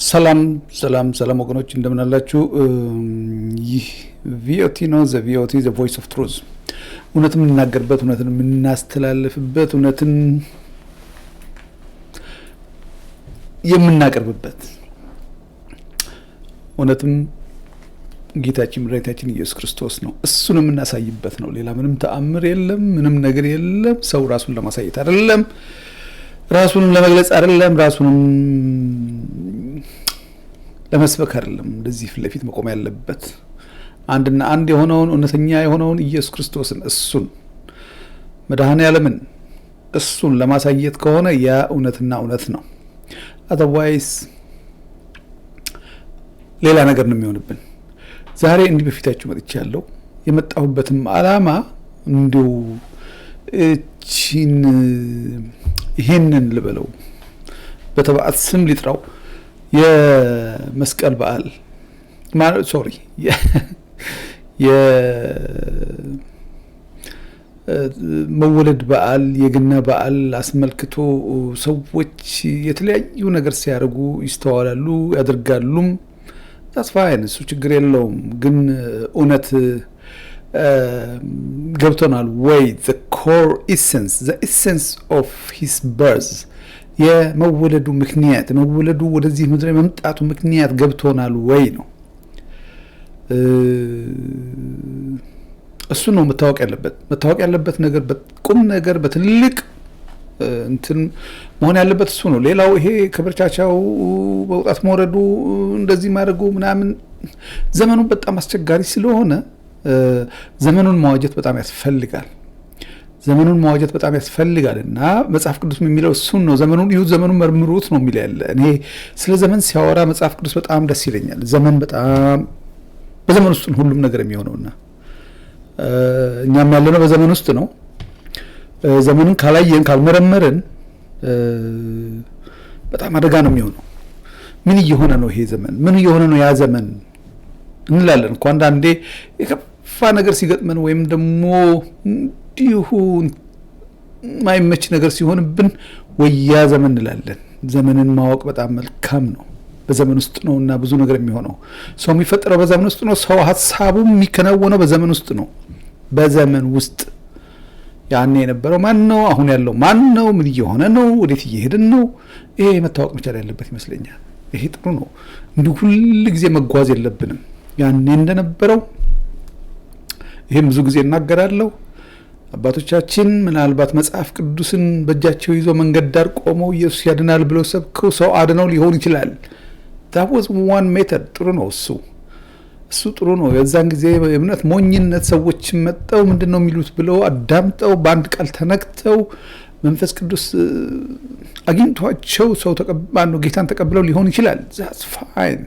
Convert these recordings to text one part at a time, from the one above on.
ሰላም ሰላም ሰላም ወገኖች እንደምን አላችሁ? ይህ ቪኦቲ ነው። ዘ ቪኦቲ ዘ ቮይስ ኦፍ ትሩዝ፣ እውነትን የምንናገርበት፣ እውነትን የምናስተላልፍበት፣ እውነትን የምናቀርብበት፣ እውነትም ጌታችን መድኃኒታችን ኢየሱስ ክርስቶስ ነው። እሱን የምናሳይበት ነው። ሌላ ምንም ተአምር የለም፣ ምንም ነገር የለም። ሰው ራሱን ለማሳየት አይደለም፣ ራሱንም ለመግለጽ አይደለም፣ ራሱንም ለመስበክ አይደለም። እንደዚህ ፊት ለፊት መቆም ያለበት አንድና አንድ የሆነውን እውነተኛ የሆነውን ኢየሱስ ክርስቶስን እሱን መድኃኔዓለምን እሱን ለማሳየት ከሆነ ያ እውነትና እውነት ነው። አዘርዋይስ ሌላ ነገር ነው የሚሆንብን። ዛሬ እንዲህ በፊታችሁ መጥቻለሁ። የመጣሁበትም ዓላማ እንዲሁ ይሄንን ልበለው በተባዕት ስም ሊጥራው የመስቀል በዓል ሶሪ የመወለድ በዓል የገና በዓል አስመልክቶ ሰዎች የተለያዩ ነገር ሲያደርጉ ይስተዋላሉ፣ ያደርጋሉም። ታስፋይን እሱ ችግር የለውም። ግን እውነት ገብቶናል ወይ? the core essence, the essence of his birth የመወለዱ ምክንያት መወለዱ ወደዚህ ምድር መምጣቱ ምክንያት ገብቶናል ወይ ነው። እሱ ነው መታወቅ ያለበት ነገር፣ በቁም ነገር በትልቅ እንትን መሆን ያለበት እሱ ነው። ሌላው ይሄ ከብርቻቻው መውጣት መውረዱ እንደዚህ ማድረጉ ምናምን ዘመኑ በጣም አስቸጋሪ ስለሆነ ዘመኑን ማዋጀት በጣም ያስፈልጋል። እና መጽሐፍ ቅዱስ የሚለው እሱን ነው። ዘመኑን ይሁት ዘመኑን መርምሩት ነው የሚል ያለ። እኔ ስለ ዘመን ሲያወራ መጽሐፍ ቅዱስ በጣም ደስ ይለኛል። ዘመን በጣም በዘመን ውስጥ ነው ሁሉም ነገር የሚሆነውና እኛም ያለነው በዘመን ውስጥ ነው። ዘመኑን ካላየን ካልመረመርን በጣም አደጋ ነው የሚሆነው። ምን እየሆነ ነው ይሄ ዘመን? ምን እየሆነ ነው ያ ዘመን እንላለን እኮ አንዳንዴ የከፋ ነገር ሲገጥመን ወይም ደግሞ እንዲሁ ማይመች ነገር ሲሆንብን ወያ ዘመን እንላለን። ዘመንን ማወቅ በጣም መልካም ነው። በዘመን ውስጥ ነው እና ብዙ ነገር የሚሆነው። ሰው የሚፈጠረው በዘመን ውስጥ ነው። ሰው ሀሳቡ የሚከናወነው በዘመን ውስጥ ነው። በዘመን ውስጥ ያኔ የነበረው ማን ነው? አሁን ያለው ማን ነው? ምን እየሆነ ነው? ወዴት እየሄድን ነው? ይሄ መታወቅ መቻል ያለበት ይመስለኛል። ይሄ ጥሩ ነው። እንዲሁ ሁል ጊዜ መጓዝ የለብንም። ያኔ እንደነበረው ይሄም ብዙ ጊዜ እናገራለሁ። አባቶቻችን ምናልባት መጽሐፍ ቅዱስን በእጃቸው ይዞ መንገድ ዳር ቆመው ኢየሱስ ያድናል ብለው ሰብከው ሰው አድነው ሊሆን ይችላል። that was one method። ጥሩ ነው እሱ ጥሩ ነው። የዛን ጊዜ የእምነት ሞኝነት ሰዎች መጣው ምንድነው የሚሉት ብለው አዳምጠው በአንድ ቃል ተነክተው መንፈስ ቅዱስ አግኝቷቸው ሰው ተቀባለው ጌታን ተቀብለው ሊሆን ይችላል። that's fine።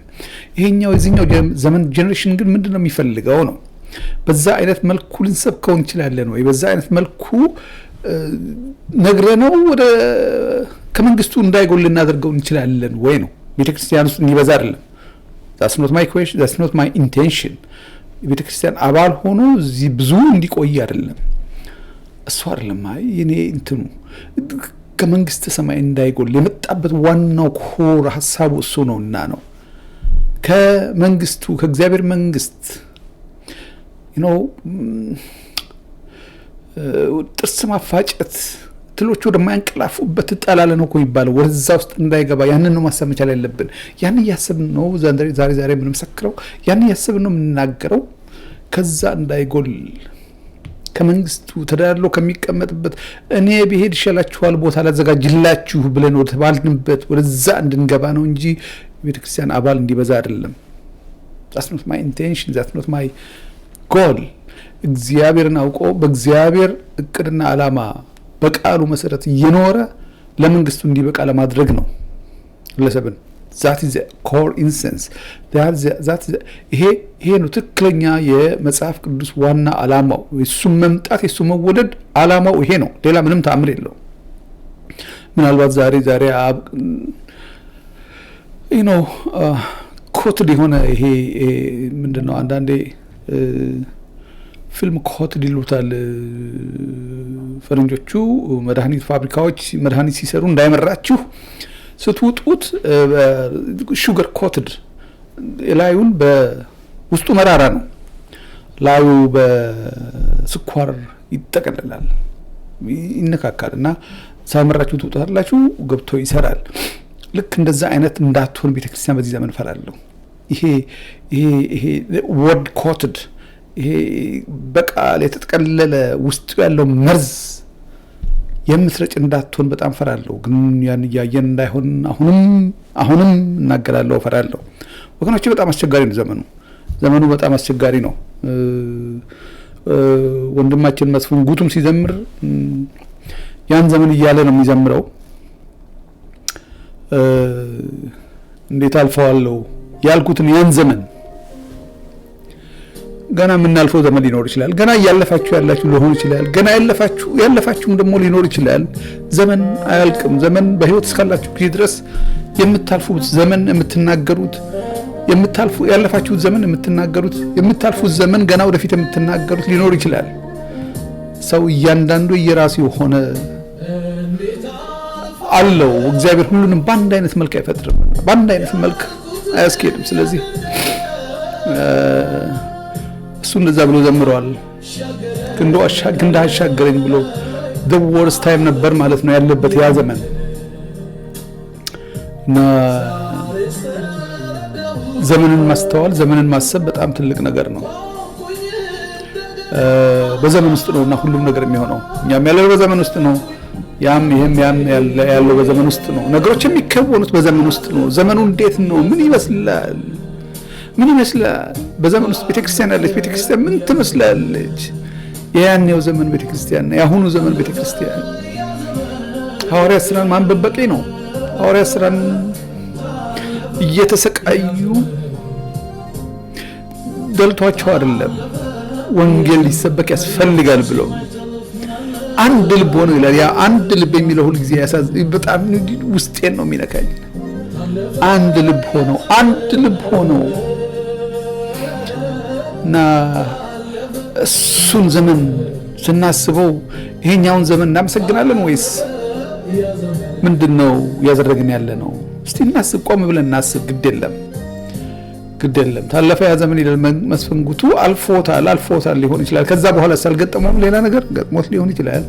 ይሄኛው የዚህኛው ዘመን ጄኔሬሽን ግን ምንድነው የሚፈልገው ነው። በዛ አይነት መልኩ ልንሰብከው እንችላለን ወይ? በዛ አይነት መልኩ ነግረነው ወደ ከመንግስቱ እንዳይጎል ልናደርገው እንችላለን ወይ ነው። ቤተክርስቲያን ውስጥ እንዲበዛ አይደለም። that's not my question, that's not my intention። ቤተክርስቲያን አባል ሆኖ እዚህ ብዙ እንዲቆይ አይደለም እሱ አይደለም። እኔ እንትኑ ከመንግስተ ሰማይ እንዳይጎል የመጣበት ዋናው ኮር ሐሳቡ እሱ ነውና ነው። ከመንግስቱ ከእግዚአብሔር መንግስት ጥርስ ማፋጨት ትሎቹ ወደማያንቀላፉበት ትጣላለን እኮ ይባላል። ወደዛ ውስጥ እንዳይገባ ያንን ነው ማሰብ መቻል ያለብን። ያን እያሰብን ነው ዛሬ የምንመሰክረው፣ ያን እያሰብን ነው የምንናገረው። ከዛ እንዳይጎል ከመንግስቱ ተዳድሎ ከሚቀመጥበት እኔ ብሄድ ይሻላችኋል ቦታ ላዘጋጅላችሁ ብለን ወደ ተባልንበት ወደዛ እንድንገባ ነው እንጂ ቤተክርስቲያን አባል እንዲበዛ አይደለም። that's not my intention, that's not my goal። እግዚአብሔርን አውቆ በእግዚአብሔር እቅድና ዓላማ በቃሉ መሰረት እየኖረ ለመንግስቱ እንዲበቃ ለማድረግ ነው ግለሰብን። that is the core essence። ይሄ ነው ትክክለኛ የመጽሐፍ ቅዱስ ዋና ዓላማው። የሱ መምጣት የሱ መወለድ ዓላማው ይሄ ነው። ሌላ ምንም ተአምር የለው። ምናልባት ዛሬ ኮትድ የሆነ ይሄ ምንድነው አንዳንዴ ፊልም ኮትድ ይሉታል ፈረንጆቹ። መድኃኒት ፋብሪካዎች መድኃኒት ሲሰሩ እንዳይመራችሁ ስትውጡት ሹገር ኮትድ ላዩን በውስጡ መራራ ነው ላዩ በስኳር ይጠቀልላል ይነካካልና ሳይመራችሁ ትውጣላችሁ ገብቶ ይሰራል ልክ እንደዛ አይነት እንዳትሆን ቤተክርስቲያን በዚህ ዘመን ፈራለሁ ይሄ ወርድ ኮትድ ይሄ በቃል የተጠቀለለ ውስጡ ያለው መርዝ የምትረጭ እንዳትሆን በጣም ፈራለሁ ግን ያን ያየን እንዳይሆን አሁንም እናገራለሁ ፈራለሁ ወገኖቼ በጣም አስቸጋሪ ነው ዘመኑ በጣም አስቸጋሪ ነው ወንድማችን መስፍን ጉቱም ሲዘምር ያን ዘመን እያለ ነው የሚዘምረው እንዴት አልፈዋለሁ ያልኩትን ያን ዘመን ገና ምናልፈው ዘመን ሊኖር ይችላል ገና ያለፋችሁ ያላችሁ ሊሆን ይችላል ገና ያለፋችሁም ደግሞ ሊኖር ይችላል ዘመን አያልቅም ዘመን በህይወት እስካላችሁ ጊዜ ድረስ የምታልፉት ዘመን የምትናገሩት ያለፋችሁት ዘመን የምታልፉት ዘመን ገና ወደፊት የምትናገሩት ሊኖር ይችላል ሰው እያንዳንዱ የራሱ ሆነ አለው እግዚአብሔር ሁሉንም በአንድ አይነት መልክ አይፈጥርም በአንድ አይነት መልክ አያስኬድም ስለዚህ እሱ እንደዛ ብሎ ዘምሯል ክንዶ አሻገረኝ ብሎ the worst time ነበር ማለት ነው ያለበት ያ ዘመን እና ዘመንን ማስተዋል ዘመንን ማሰብ በጣም ትልቅ ነገር ነው በዘመን ውስጥ ነውና ሁሉም ነገር የሚሆነው እኛም ያለው በዘመን ውስጥ ነው ይሄም ያለው በዘመን ውስጥ ነው ነገሮች የሚከወኑት በዘመን ውስጥ ነው ዘመኑ እንዴት ነው ምን ይመስላል በዘመን ውስጥ ቤተክርስቲያን ያለች ቤተክርስቲያን ምን ትመስላለች ያኔው ዘመን ቤተክርስቲያን ያሁኑ ዘመን ቤተክርስቲያን ሐዋርያት ሥራን ማንበብ በቂ ነው ሐዋርያት ሥራን እየተሰቃዩ ደልቷቸው አይደለም ወንጌል ሊሰበክ ያስፈልጋል ብሎ አንድ ልብ ሆኖ ይላል ያ አንድ ልብ የሚለው ሁሉ ጊዜ በጣም ውስጤን ነው የሚነካኝ አንድ ልብ ሆኖ እና እሱን ዘመን ስናስበው ይሄኛውን ዘመን እናመሰግናለን ወይስ ምንድነው ያዘረግን ያለ ነው እስቲ እናስብ ቆም ብለን እናስብ ግድ የለም ታለፈ ያ ዘመን ይላል መስፍን ጉቱ አልፎታል ሊሆን ይችላል ከዛ በኋላ ሳልገጠመው ሌላ ነገር ገጥሞት ሊሆን ይችላል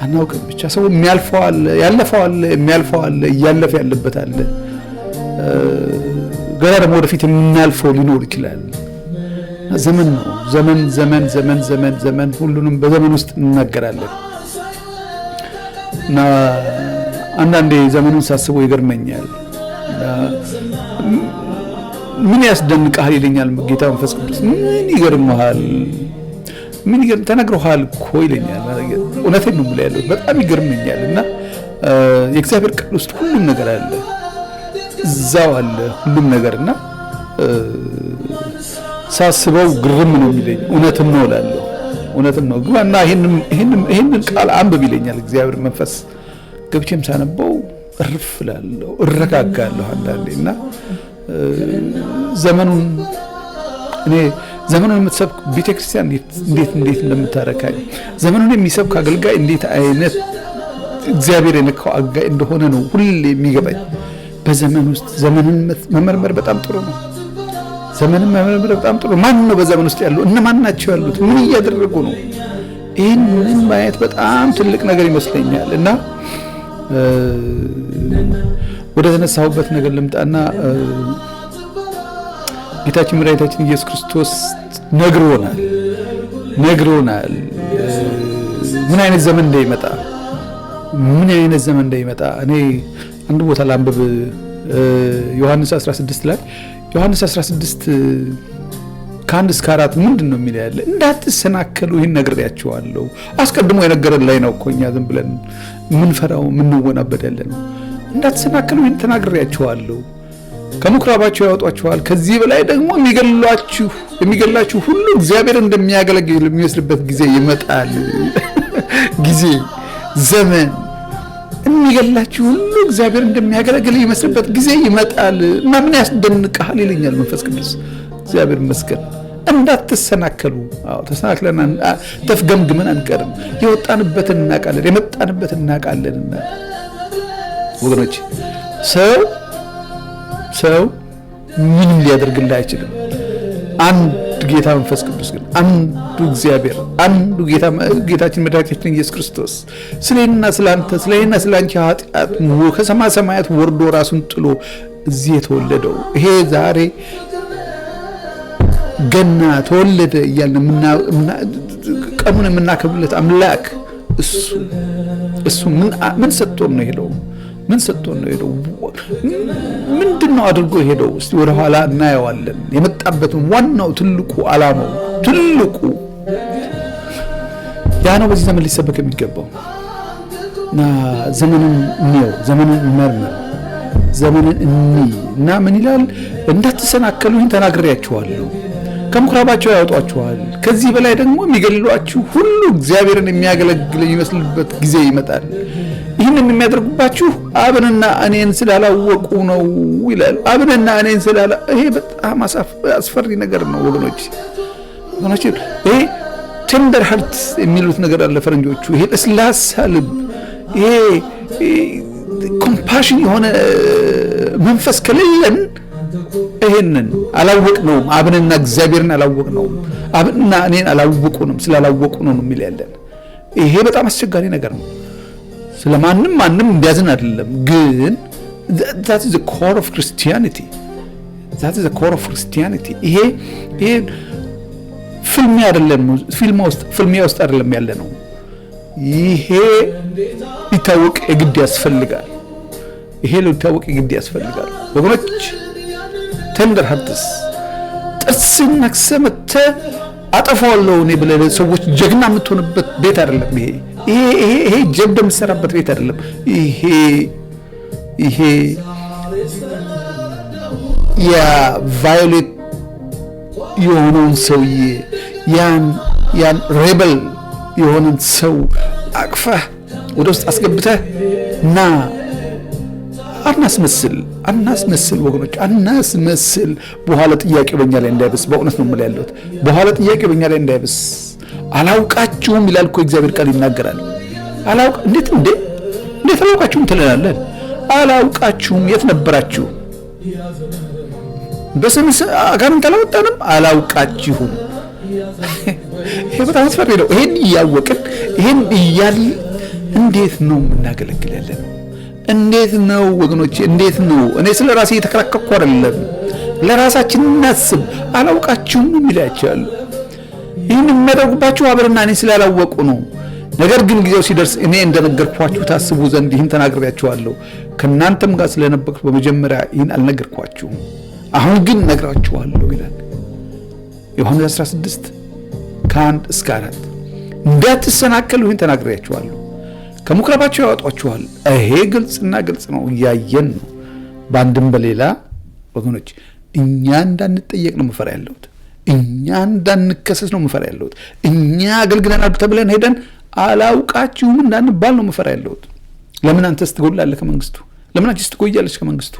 አናውቅም ብቻ ሰው የሚያልፈው አለ እያለፈ ያለበት አለ ገና ደግሞ ወደፊት የምናልፈው ሊኖር ይችላል ዘመን ነው ዘመን ሁሉንም በዘመን ውስጥ እናገራለን እና አንዳንዴ ዘመኑን ሳስበው ይገርመኛል ምን ያስደንቃል ይለኛል ጌታ መንፈስ ቅዱስ ምን ይገርምሃል ተነግሮሃል እኮ ይለኛል እውነቴን ነው ያለው በጣም ይገርመኛል እና የእግዚአብሔር ቃል ውስጥ ሁሉም ነገር አለ እዛው አለ ሁሉም ነገርና ሳስበው ግርም ነው የሚለኝ እውነትም ነው እላለሁ እውነትም ነው ግባና ይሄንን ቃል አንብብ ይለኛል እግዚአብሔር መንፈስ ገብቼም ሳነበው እርፍ እላለሁ እረጋጋለሁ አንዳንዴና ዘመኑን የምትሰብክ ቤተክርስቲያን እንዴት እንደምታረካኝ ዘመኑን የሚሰብክ አገልጋይ እንዴት አይነት እግዚአብሔር የነካው አገልጋይ እንደሆነ ነው ሁሌ የሚገባኝ በዘመን ውስጥ ዘመንን መመርመር በጣም ጥሩ ነው ዘመንን መመርመር በጣም ጥሩ ማን ነው በዘመን ውስጥ ያለው እነማን ናቸው ያሉት ምን እያደረጉ ነው ይሄንን ማየት በጣም ትልቅ ነገር ይመስለኛል እና ወደ ተነሳሁበት ነገር ልምጣና ጌታችን መድኃኒታችን ኢየሱስ ክርስቶስ ነግሮናል ምን አይነት ዘመን እንደሚመጣ እኔ አንድ ቦታ ላንብብ ዮሐንስ 16 ላይ ዮሐንስ 16 ከአንድ እስከ 4 ምንድነው የሚለው ያለ እንዳትሰናከሉ ይሄን ነግሬያችኋለሁ አስቀድሞ የነገረን ላይ ነው እኮ እኛ ዝም ብለን ምን ፈራው ምን ወናበደ ያለ ነው እንዳትሰናከሉ ይሄን ተናግሬያችኋለሁ ከምኩራባችሁ ያወጣችኋል ከዚህ በላይ ደግሞ የሚገላችሁ ሁሉ እግዚአብሔር እንደሚያገለግል የሚመስልበት ጊዜ ይመጣል ዘመን የሚገላችሁ ሁሉ እግዚአብሔር እንደሚያገለግል የሚመስልበት ጊዜ ይመጣል እና ምን ያስደንቃል ይለኛል መንፈስ ቅዱስ እግዚአብሔር ይመስገን እንዳትሰናከሉ ተሰናክለና ተፍገምግመን አንቀርም የወጣንበትን እናቃለን የመጣንበትን እናቃለንና ወገኖች ሰው ምንም ሊያደርግልህ አይችልም። አንድ ጌታ መንፈስ ቅዱስ ግን፣ አንዱ እግዚአብሔር፣ አንዱ ጌታችን መድኃኒታችን ኢየሱስ ክርስቶስ ስለኔና ስለአንተ ስለኔና ስለአንቺ ኃጢአት ከሰማይ ሰማያት ወርዶ ራሱን ጥሎ እዚህ የተወለደው ይሄ ዛሬ ገና ተወለደ እያልን ቀኑን የምናከብርለት አምላክ እሱ ምን ሰጥቶን ነው ሄደው? ምን ሰጥቶን ነው ሄደው? ምንድነው አድርጎ ሄደው? እስቲ ወደ ኋላ እናየዋለን። የመጣበትን ዋናው ትልቁ ዓላማው ትልቁ ያ ነው። በዚህ ዘመን ሊሰበክ የሚገባው እና ዘመንን እንየው፣ ዘመንን እንመርምር፣ ዘመንን እንይ እና ምን ይላል? እንዳትሰናከሉኝ ተናግሬያችኋለሁ፣ ከምኩራባቸው ያወጧችኋል፣ ከዚህ በላይ ደግሞ የሚገድሏችሁ ሁሉ እግዚአብሔርን የሚያገለግል የሚመስልበት ጊዜ ይመጣል። ይህንን የሚያደርጉባችሁ አብንና እኔን ስላላወቁ ነው ይላል። አብንና እኔን ይሄ በጣም አስፈሪ ነገር ነው ወገኖች። ይሄ ቴንደር ሀርት የሚሉት ነገር አለ ፈረንጆቹ። ይሄ ለስላሳ ልብ፣ ይሄ ኮምፓሽን የሆነ መንፈስ ከሌለን ይሄንን አላወቅነውም። አብንና እግዚአብሔርን አላወቅነውም። አብንና እኔን አላወቁንም፣ ስላላወቁ ነው የሚል ያለን። ይሄ በጣም አስቸጋሪ ነገር ነው። ስለማንም ማንም እንዲያዝን አይደለም፣ ግን that is the core of Christianity. that is the core of Christianity. ይሄ ፍልሚያ አይደለም፣ ፍልሚያ ውስጥ አይደለም ያለ ነው። ይሄ ሊታወቅ የግድ ያስፈልጋል። ወገኖች ቴንደር ሀርትስ ጥርስን ነክሰህ መተህ አጠፋዋለሁ እኔ ብለህ ሰዎች ጀግና የምትሆንበት ቤት አይደለም። ይሄ ጀብድ የምትሰራበት ቤት አይደለም። ይሄ የቫዮሌት የሆነውን ሰውዬ ያን ሬበል የሆነን ሰው አቅፈህ ወደ ውስጥ አስገብተህ እና አናስመስል ወገኖች፣ አናስመስል። በኋላ ጥያቄው በእኛ ላይ እንዳይብስ፣ በእውነት ነው የምልህ ያለሁት። በኋላ ጥያቄው በእኛ ላይ እንዳይብስ። አላውቃችሁም ይላል እኮ እግዚአብሔር ቃል ይናገራል። እንዴት አላውቃችሁም ትለናለን? አላውቃችሁም፣ የት ነበራችሁ? በስም አጋንንት አላወጣንም? አላውቃችሁም። ይሄ በጣም አስፈሪ ነው። ይሄን እያወቅን ይሄን እያልን እንዴት ነው የምናገለግል ያለን? እንዴት ነው ወገኖቼ? እንዴት ነው? እኔ ስለ ራሴ እየተከራከርኩ አይደለም። ለራሳችን እናስብ። አላውቃችሁም የሚላቸዋል። ይህን የሚያደርጉባችሁ አብርና እኔ ስላላወቁ ነው። ነገር ግን ጊዜው ሲደርስ እኔ እንደነገርኳችሁ ታስቡ ዘንድ ይህን ተናግሬያችኋለሁ። ከእናንተም ጋር ስለነበርኩ በመጀመሪያ ይህን አልነገርኳችሁም፣ አሁን ግን ነግራችኋለሁ ይላል ዮሐንስ 16 ከ1-4። እንዳትሰናከሉ ይህን ተናግሬያችኋለሁ፣ ከምኩራባቸው ያወጧችኋል። ይሄ ግልጽና ግልጽ ነው፣ እያየን ነው። በአንድም በሌላ ወገኖች እኛ እንዳንጠየቅ ነው መፈራ ያለሁት። እኛ እንዳንከሰስ ነው መፈራ ያለሁት። እኛ አገልግለናል ተብለን ሄደን አላውቃችሁም እንዳንባል ነው መፈራ ያለሁት። ለምን አንተስ ትጎላለህ ከመንግስቱ? ለምን አንቺስ ትቆያለች ከመንግስቱ?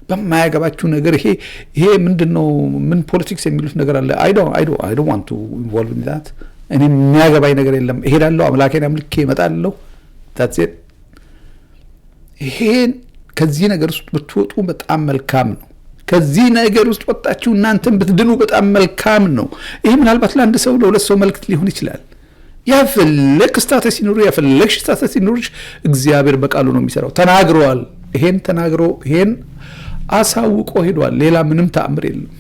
በማያገባችሁ ነገር ይሄ ምንድነው? ምን ፖለቲክስ የሚሉት ነገር አለ። I don't want to involve in that። እኔ የሚያገባኝ ነገር የለም። እሄዳለሁ፣ አምላኬን አምልኬ እመጣለሁ። that's it። ይሄን ከዚህ ነገር ውስጥ ብትወጡ በጣም መልካም ነው። ከዚህ ነገር ውስጥ ወጣችሁ እናንተም ብትድኑ በጣም መልካም ነው። ይሄ ምናልባት ለአንድ ሰው ለሁለት ሰው መልእክት ሊሆን ይችላል። ያፈለክ ስታተስ ሲኖር ያፈለክሽ ስታተስ ሲኖርሽ እግዚአብሔር በቃሉ ነው የሚሰራው። ተናግሯል። ይሄን ተናግሮ ይሄን አሳውቆ ሄዷል። ሌላ ምንም ተአምር የለም።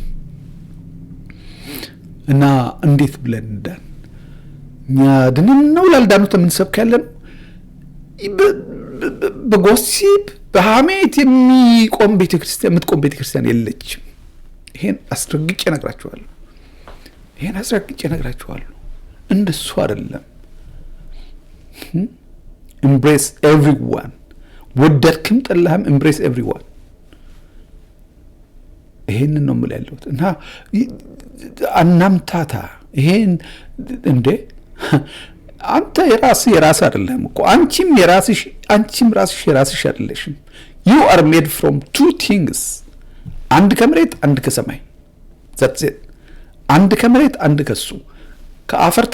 እና እንዴት ብለን እንዳን እኛ ድንን ነው ላልዳኑት የምንሰብክ ያለን በጎሲፕ በሐሜት የምትቆም ቤተክርስቲያን የለችም። ይሄን አስረግጬ እነግራችኋለሁ። እንደሱ አይደለም። ኤምብሬስ ኤቭሪዋን፣ ወደድክም ጠላህም ኤምብሬስ ኤቭሪዋን። ይሄንን ነው የምልህ ያለሁት። እና አናምታታ ይሄን እንዴ አንተ የራስህ አይደለም እኮ አንቺም ራስሽ አይደለሽም። you are made from two things፣ አንድ ከመሬት አንድ ከሰማይ። that's it። አንድ ከመሬት አንድ ከሱ ከአፈር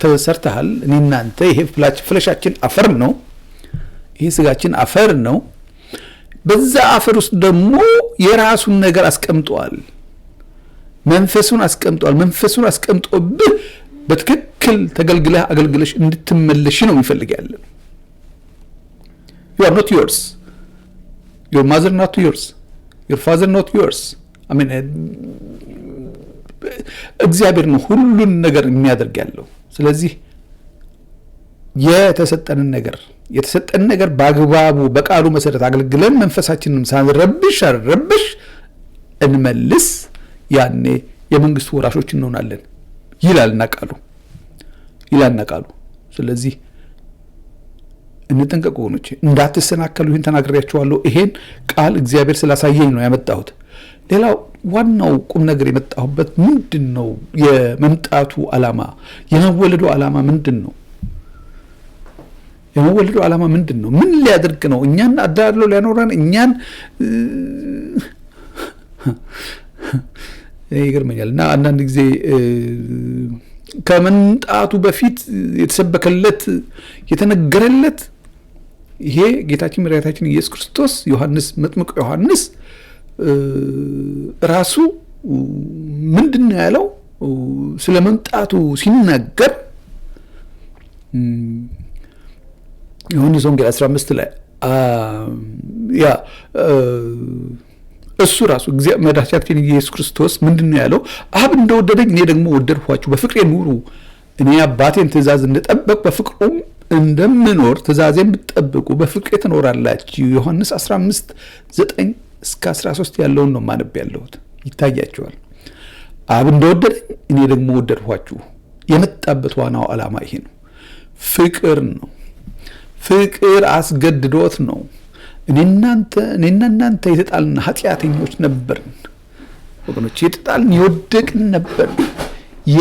ተሰርተሃል። እኔና አንተ ይሄ ፍለሻችን አፈር ነው። ይሄ ስጋችን አፈር ነው። በዛ አፈር ውስጥ ደግሞ የራሱን ነገር አስቀምጧል። መንፈሱን አስቀምጦብህ በትክክል ተገልግለህ አገልግለሽ እንድትመለሽ ነው የሚፈልግ ያለ። you are not yours, your mother not yours, your father not yours. I mean እግዚአብሔር ነው ሁሉን ነገር የሚያደርግ ያለው። ስለዚህ የተሰጠንን ነገር በአግባቡ በቃሉ መሰረት አገልግለን መንፈሳችንን ሳንረብሽ እንመልስ። ያኔ የመንግስቱ ወራሾች እንሆናለን ይላልና ቃሉ። ስለዚህ እንጠንቀቁ ወገኖቼ፣ እንዳትሰናከሉ። ይህን ተናግሬያችኋለሁ። ይሄን ቃል እግዚአብሔር ስላሳየኝ ነው ያመጣሁት። ሌላው ዋናው ቁም ነገር የመጣሁበት ምንድን ነው? የመምጣቱ ዓላማ፣ የመወለዱ ዓላማ ምንድን ነው? ምን ሊያደርግ ነው? እኛን አዳሎ ሊያኖረን፣ እኛን ይገርመኛል። እና አንዳንድ ጊዜ ከመምጣቱ በፊት የተሰበከለት የተነገረለት ይሄ ጌታችን መድኃኒታችን ኢየሱስ ክርስቶስ መጥምቁ ዮሐንስ ራሱ ምንድን ነው ያለው? ስለ መምጣቱ ሲናገር ዮሐንስ ወንጌል 15 ላይ እሱ ራሱ መድኃኒታችን ኢየሱስ ክርስቶስ ምንድን ነው ያለው? አብ እንደወደደኝ እኔ ደግሞ ወደድኋችሁ፣ በፍቅሬ ኑሩ። እኔ አባቴን ትእዛዝ እንደጠበቅ በፍቅሩም እንደምኖር ትእዛዜን ብትጠብቁ በፍቅሬ ትኖራላችሁ። ዮሐንስ 15:9-13 ያለውን ነው ማነብ ያለሁት። ይታያቸዋል። አብ እንደወደደኝ እኔ ደግሞ ወደድኋችሁ። የመጣበት ዋናው ዓላማ ይሄ ነው። ፍቅር ነው። ፍቅር አስገድዶት ነው። እኔና እናንተ የተጣልን ኃጢአተኞች ነበርን ወገኖች፣ የተጣልን የወደቅን ነበርን። ያ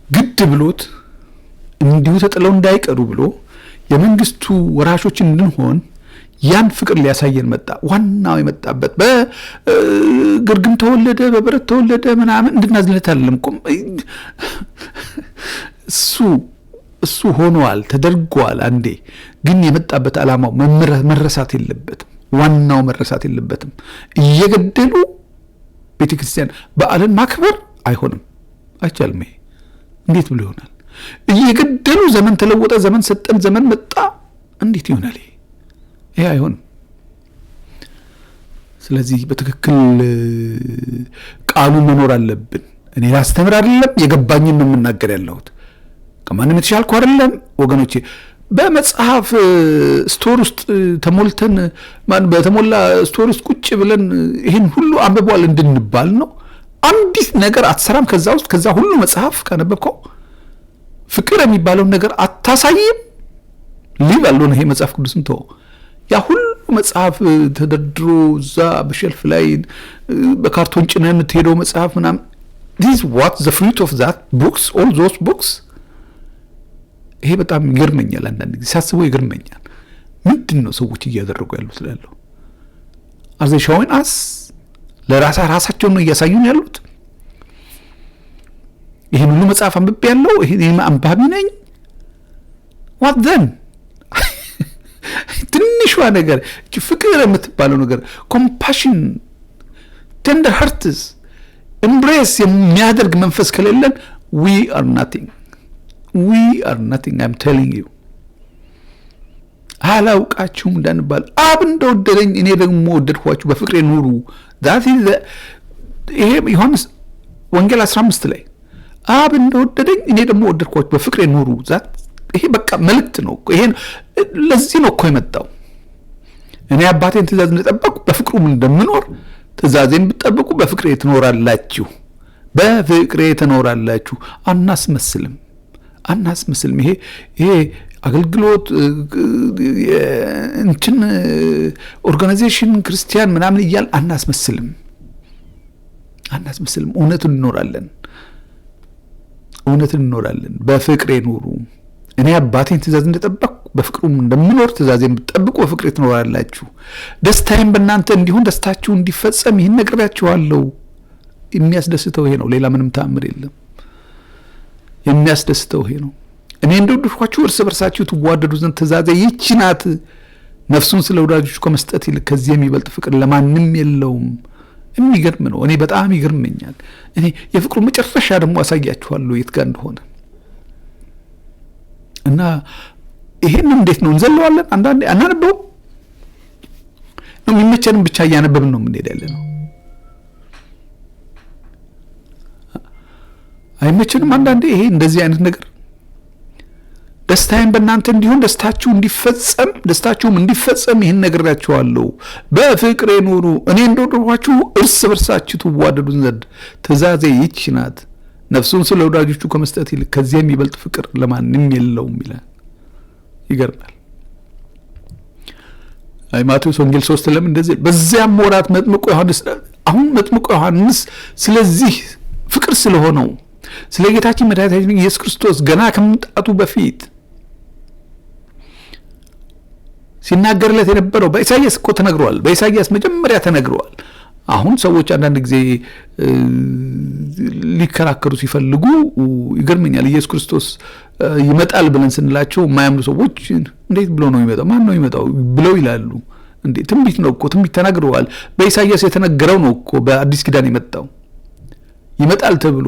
ግድ ብሎት እንዲሁ ተጥለው እንዳይቀሩ ብሎ የመንግስቱ ወራሾች እንድንሆን ያን ፍቅር ሊያሳየን መጣ። ዋናው የመጣበት በግርግም ተወለደ፣ በበረት ተወለደ ምናምን እንድናዝለት አይደለም። እሱ ሆኗል፣ ተደርጓል አንዴ። ግን የመጣበት ዓላማው መረሳት የለበትም። ዋናው መረሳት የለበትም። እየገደሉ ቤተክርስቲያን በዓልን ማክበር አይቻልም። ይሄ እንዴት ብሎ ይሆናል? እየገደሉ ዘመን ተለወጠ፣ ዘመን ሰጠን፣ ዘመን መጣ፣ እንዴት ይሆናል? ይሄ አይሆንም። ስለዚህ በትክክል ቃሉ መኖር አለብን። እኔ ላስተምር አይደለም፣ የገባኝን ነው የምናገር ያለሁት። ከማንም የተሻልኩ አይደለም ወገኖቼ። በመጽሐፍ ስቶር ውስጥ ተሞልተን በተሞላ ስቶር ውስጥ ቁጭ ብለን ይህን ሁሉ አንብቧል እንድንባል ነው? አንዲት ነገር አትሰራም ከዛ ውስጥ። ከዛ ሁሉ መጽሐፍ ካነበብከው ፍቅር የሚባለውን ነገር አታሳይም። ሊቭ አልሆነ ይሄ መጽሐፍ ቅዱስም ተው። ያ ሁሉ መጽሐፍ ተደርድሮ እዛ በሸልፍ ላይ በካርቶን ጭነህ የምትሄደው መጽሐፍ ምናምን this what the fruit of that books, all those books? ይሄ በጣም ይገርመኛል። አንዳንድ ጊዜ ሳስበው ይገርመኛል። ምንድን ነው ሰዎች እያደረጉ ያሉት ስላለው? are they showing us? ለራሳቸው ነው እያሳዩን ያሉት። ይሄን ሁሉ መጽሐፍ አንብቤ ያለው ይሄን አንባቢ ነኝ። what then? ትንሿ ነገር ፍቅር የምትባለው ነገር ኮምፓሽን፣ ቴንደር ሃርትስ፣ ኤምብሬስ የሚያደርግ መንፈስ ከሌለን we are nothing. I'm telling you. አላውቃችሁም እንዳንባል አብ እንደወደደኝ እኔ ደግሞ ወደድኳችሁ፣ በፍቅሬ ኑሩ። ይሄ ዮሐንስ ወንጌል 15 ላይ አብ እንደወደደኝ እኔ ደግሞ ወደድኳችሁ፣ በፍቅሬ ኑሩ። ይሄ በቃ መልእክት ነው። ይሄን ለዚህ ነው እኮ የመጣው። እኔ አባቴን ትእዛዝ እንደጠበቅኩ በፍቅሩም እንደምኖር ትእዛዜን ብትጠብቁ በፍቅሬ ትኖራላችሁ። አናስመስልም። ይሄ አገልግሎት እንትን ኦርጋናይዜሽን ክርስቲያን ምናምን እያል አናስመስልም። እውነትን እንኖራለን። በፍቅሬ ኑሩ። እኔ አባቴን ትእዛዝ እንደጠበቅኩ በፍቅሩም እንደምኖር ትእዛዜን ብትጠብቁ በፍቅሬ ትኖራላችሁ። ደስታዬም በእናንተ እንዲሁን ደስታችሁ እንዲፈጸም ይህን ነግሬያችኋለሁ። የሚያስደስተው ይሄ ነው። ሌላ ምንም ተአምር የለም። የሚያስደስተው ይሄ ነው። እኔ እንደወደድኳችሁ እርስ በርሳችሁ ትዋደዱ ዘንድ ትእዛዜ ይህች ናት። ነፍሱን ስለ ወዳጆቹ ከመስጠት ይልቅ ከዚህ የሚበልጥ ፍቅር ለማንም የለውም። የሚገርም ነው። እኔ በጣም ይገርመኛል። እኔ የፍቅሩ መጨረሻ ደግሞ አሳያችኋለሁ የት ጋር እንደሆነ እና ይሄን እንዴት ነው እንዘለዋለን? አንዳንዴ አናነበውም ነው የሚመቸንም ብቻ እያነበብን ነው የምንሄድ ያለ ነው። አይመቸንም አንዳንዴ ይሄ እንደዚህ አይነት ነገር ደስታዬን በእናንተ እንዲሆን ደስታችሁም እንዲፈጸም ይህን ነግሬያችኋለሁ፣ በፍቅሬ ኑሩ። እኔ እንደወደድኋችሁ እርስ በርሳችሁ ትዋደዱን ዘንድ ትእዛዜ ይህች ናት። ነፍሱን ስለ ወዳጆቹ ከመስጠት ይልቅ ከዚያ የሚበልጥ ፍቅር ለማንም የለውም ይላል። ይገርማል። ማቴዎስ ወንጌል 3 ለምን እንደዚህ በዚያም ወራት መጥምቁ ዮሐንስ ስለዚህ ፍቅር ስለሆነው ስለ ጌታችን መድኃኒታችን ኢየሱስ ክርስቶስ ገና ከመምጣቱ በፊት ሲናገርለት የነበረው በኢሳይያስ እኮ ተነግሯል። በኢሳይያስ መጀመሪያ ተነግሯል። አሁን ሰዎች አንዳንድ ጊዜ ሊከራከሩ ሲፈልጉ ይገርመኛል። ኢየሱስ ክርስቶስ ይመጣል ብለን ስንላቸው የማያምኑ ሰዎች እንዴት ብሎ ነው ይመጣው? ማን ነው ይመጣው ብለው ይላሉ። እንዴ ትንቢት ነው እኮ ትንቢት ተናግረዋል። በኢሳይያስ የተነገረው ነው እኮ በአዲስ ኪዳን የመጣው ይመጣል ተብሎ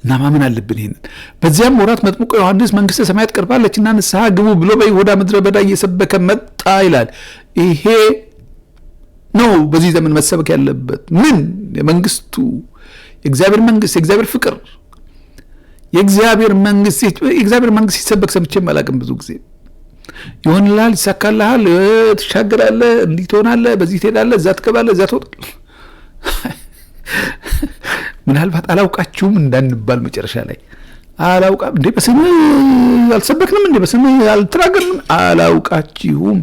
እና ማመን አለብን ይሄንን። በዚያም ወራት መጥምቁ ዮሐንስ መንግስተ ሰማያት ቀርባለችና ንስሐ ግቡ ብሎ በይሁዳ ምድረ በዳ እየሰበከ መጣ ይላል። ይሄ ነው በዚህ ዘመን መሰበክ ያለበት። ምን የመንግስቱ የእግዚአብሔር መንግስት የእግዚአብሔር ፍቅር የእግዚአብሔር መንግስት ሲሰበክ ሰምቼም አላውቅም። ብዙ ጊዜ ይሆንልሃል፣ ይሳካልሃል፣ ትሻገራለህ፣ እንዲህ ትሆናለህ፣ በዚህ ትሄዳለህ፣ እዛ ትገባለህ፣ እዛ ትወጣለህ። ምናልባት አላውቃችሁም እንዳንባል መጨረሻ ላይ አላውቃም እንዴ በስምህ አልሰበክንም እንዴ በስምህ አልተናገርንም አላውቃችሁም።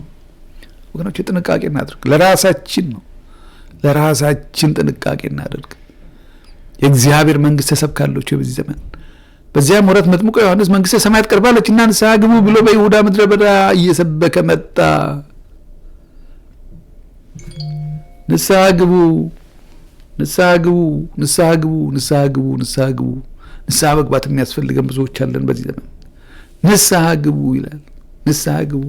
ወገኖች ጥንቃቄ እናድርግ። ለራሳችን ነው፣ ለራሳችን ጥንቃቄ እናድርግ። የእግዚአብሔር መንግስት ተሰብካለች በዚህ ዘመን። በዚያም ወራት መጥምቁ ዮሐንስ መንግስተ ሰማያት ቀርባለችና ንስሐ ግቡ ብሎ በይሁዳ ምድረ በዳ እየሰበከ መጣ። ንስሐ ግቡ፣ ንስሐ ግቡ፣ ንስሐ ግቡ፣ ንስሐ ግቡ፣ ንስሐ ግቡ። ንስሐ መግባት የሚያስፈልገን ብዙዎች አለን በዚህ ዘመን። ንስሐ ግቡ ይላል። ንስሐ ግቡ።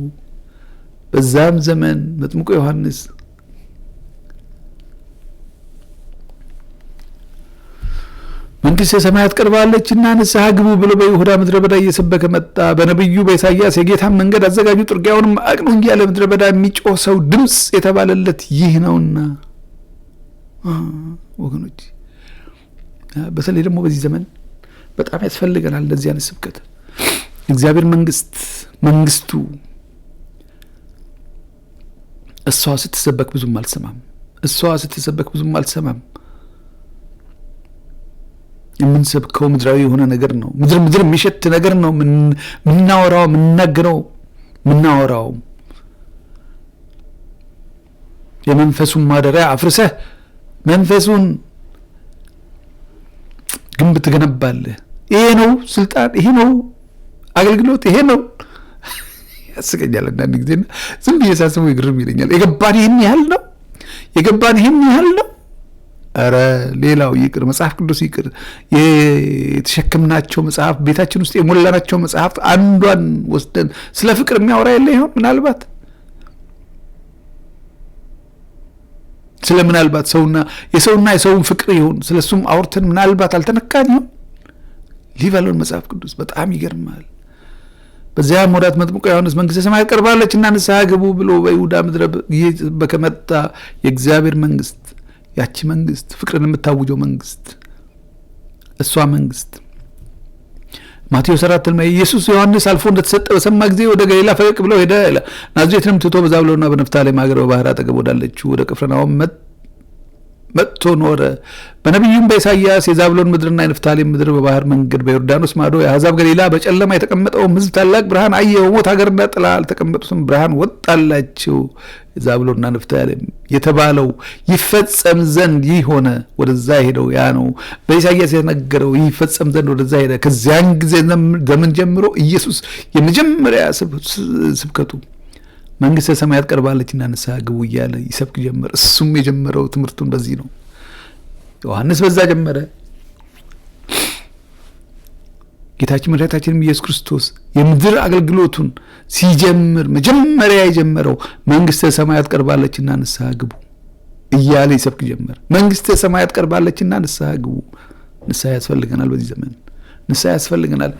በዛም ዘመን መጥምቁ ዮሐንስ መንግስተ ሰማያት ቀርባለችና ንስሐ ግቡ ብሎ በይሁዳ ምድረ በዳ እየሰበከ መጣ። በነቢዩ በኢሳይያስ የጌታን መንገድ አዘጋጁ፣ ጥርጊያውንም አቅኑ እያለ ምድረ በዳ የሚጮህ ሰው ድምፅ የተባለለት ይህ ነውና። ወገኖች በተለይ ደግሞ በዚህ ዘመን በጣም ያስፈልገናል እንደዚህ አይነት ስብከት። እግዚአብሔር መንግስቱ እሷ ስትሰበክ ብዙም አልሰማም። የምንሰብከው ምድራዊ የሆነ ነገር ነው። ምድር የሚሸት ነገር ነው ምናወራው፣ ምናወራው የመንፈሱን ማደሪያ አፍርሰህ መንፈሱን ግንብ ትገነባለህ። ይሄ ነው ስልጣን፣ ይሄ ነው አገልግሎት፣ ይሄ ነው። ያስቀኛል አንዳንድ ጊዜና ዝም ብዬ ሳስበው ይግርም ይለኛል። የገባን ይሄን ያህል ነው። ኧረ ሌላው ይቅር፣ መጽሐፍ ቅዱስ ይቅር፣ የተሸከምናቸው መጽሐፍ ቤታችን ውስጥ የሞላናቸው መጽሐፍ አንዷን ወስደን ስለ ፍቅር የሚያወራ የለ ይሆን? ምናልባት የሰውና የሰውን ፍቅር ይሆን ስለሱም አውርተን ምናልባት አልተነካን ይሆን? ሊበለውን መጽሐፍ ቅዱስ በጣም ይገርማል። በዚያም ወራት መጥምቁ ዮሐንስ መንግስተ ሰማያት ቀርባለችና ንስሐ ግቡ ብሎ በይሁዳ ምድረ በዳ መጣ። የእግዚአብሔር መንግስት፣ ያቺ መንግስት፣ ፍቅርን የምታውጀው መንግስት፣ እሷ መንግስት ማቴዎስ 4 ላይ ኢየሱስ ዮሐንስ አልፎ እንደተሰጠ በሰማ ጊዜ ወደ ገሊላ ፈቀቅ ብሎ ሄደ። ናዝሬትንም ትቶ በዛብሎንና በነፍታሌም ሀገር በባህር አጠገብ ወዳለችው ወደ ቅፍርናሆም መጥቶ ኖረ። በነቢዩም በኢሳይያስ የዛብሎን ምድርና የነፍታሌም ምድር በባህር መንገድ በዮርዳኖስ ማዶ የአሕዛብ ገሊላ በጨለማ የተቀመጠውም ሕዝብ ታላቅ ብርሃን አየ። በሞት ሀገርና ጥላ አልተቀመጡትም ብርሃን ወጣላቸው። የዛብሎንና ነፍታሌም የተባለው ይፈጸም ዘንድ ይህ ሆነ። ወደዛ ሄደው ያ ነው በኢሳይያስ የተነገረው ይፈጸም ዘንድ ወደዛ ሄደ። ከዚያን ጊዜ ዘመን ጀምሮ ኢየሱስ የመጀመሪያ ስብከቱ መንግስተ ሰማያት ቀርባለችና ንስሐ ግቡ እያለ ይሰብክ ጀመረ። እሱም የጀመረው ትምህርቱን በዚህ ነው። ዮሐንስ በዛ ጀመረ። ጌታችን መድኃኒታችን ኢየሱስ ክርስቶስ የምድር አገልግሎቱን ሲጀምር መጀመሪያ የጀመረው መንግስተ ሰማያት ቀርባለችና ንስሐ ግቡ እያለ ይሰብክ ጀመር። መንግስተ ሰማያት ቀርባለችና ንስሐ ግቡ። ንስሐ ያስፈልገናል። በዚህ ዘመን ንስሐ ያስፈልገናል።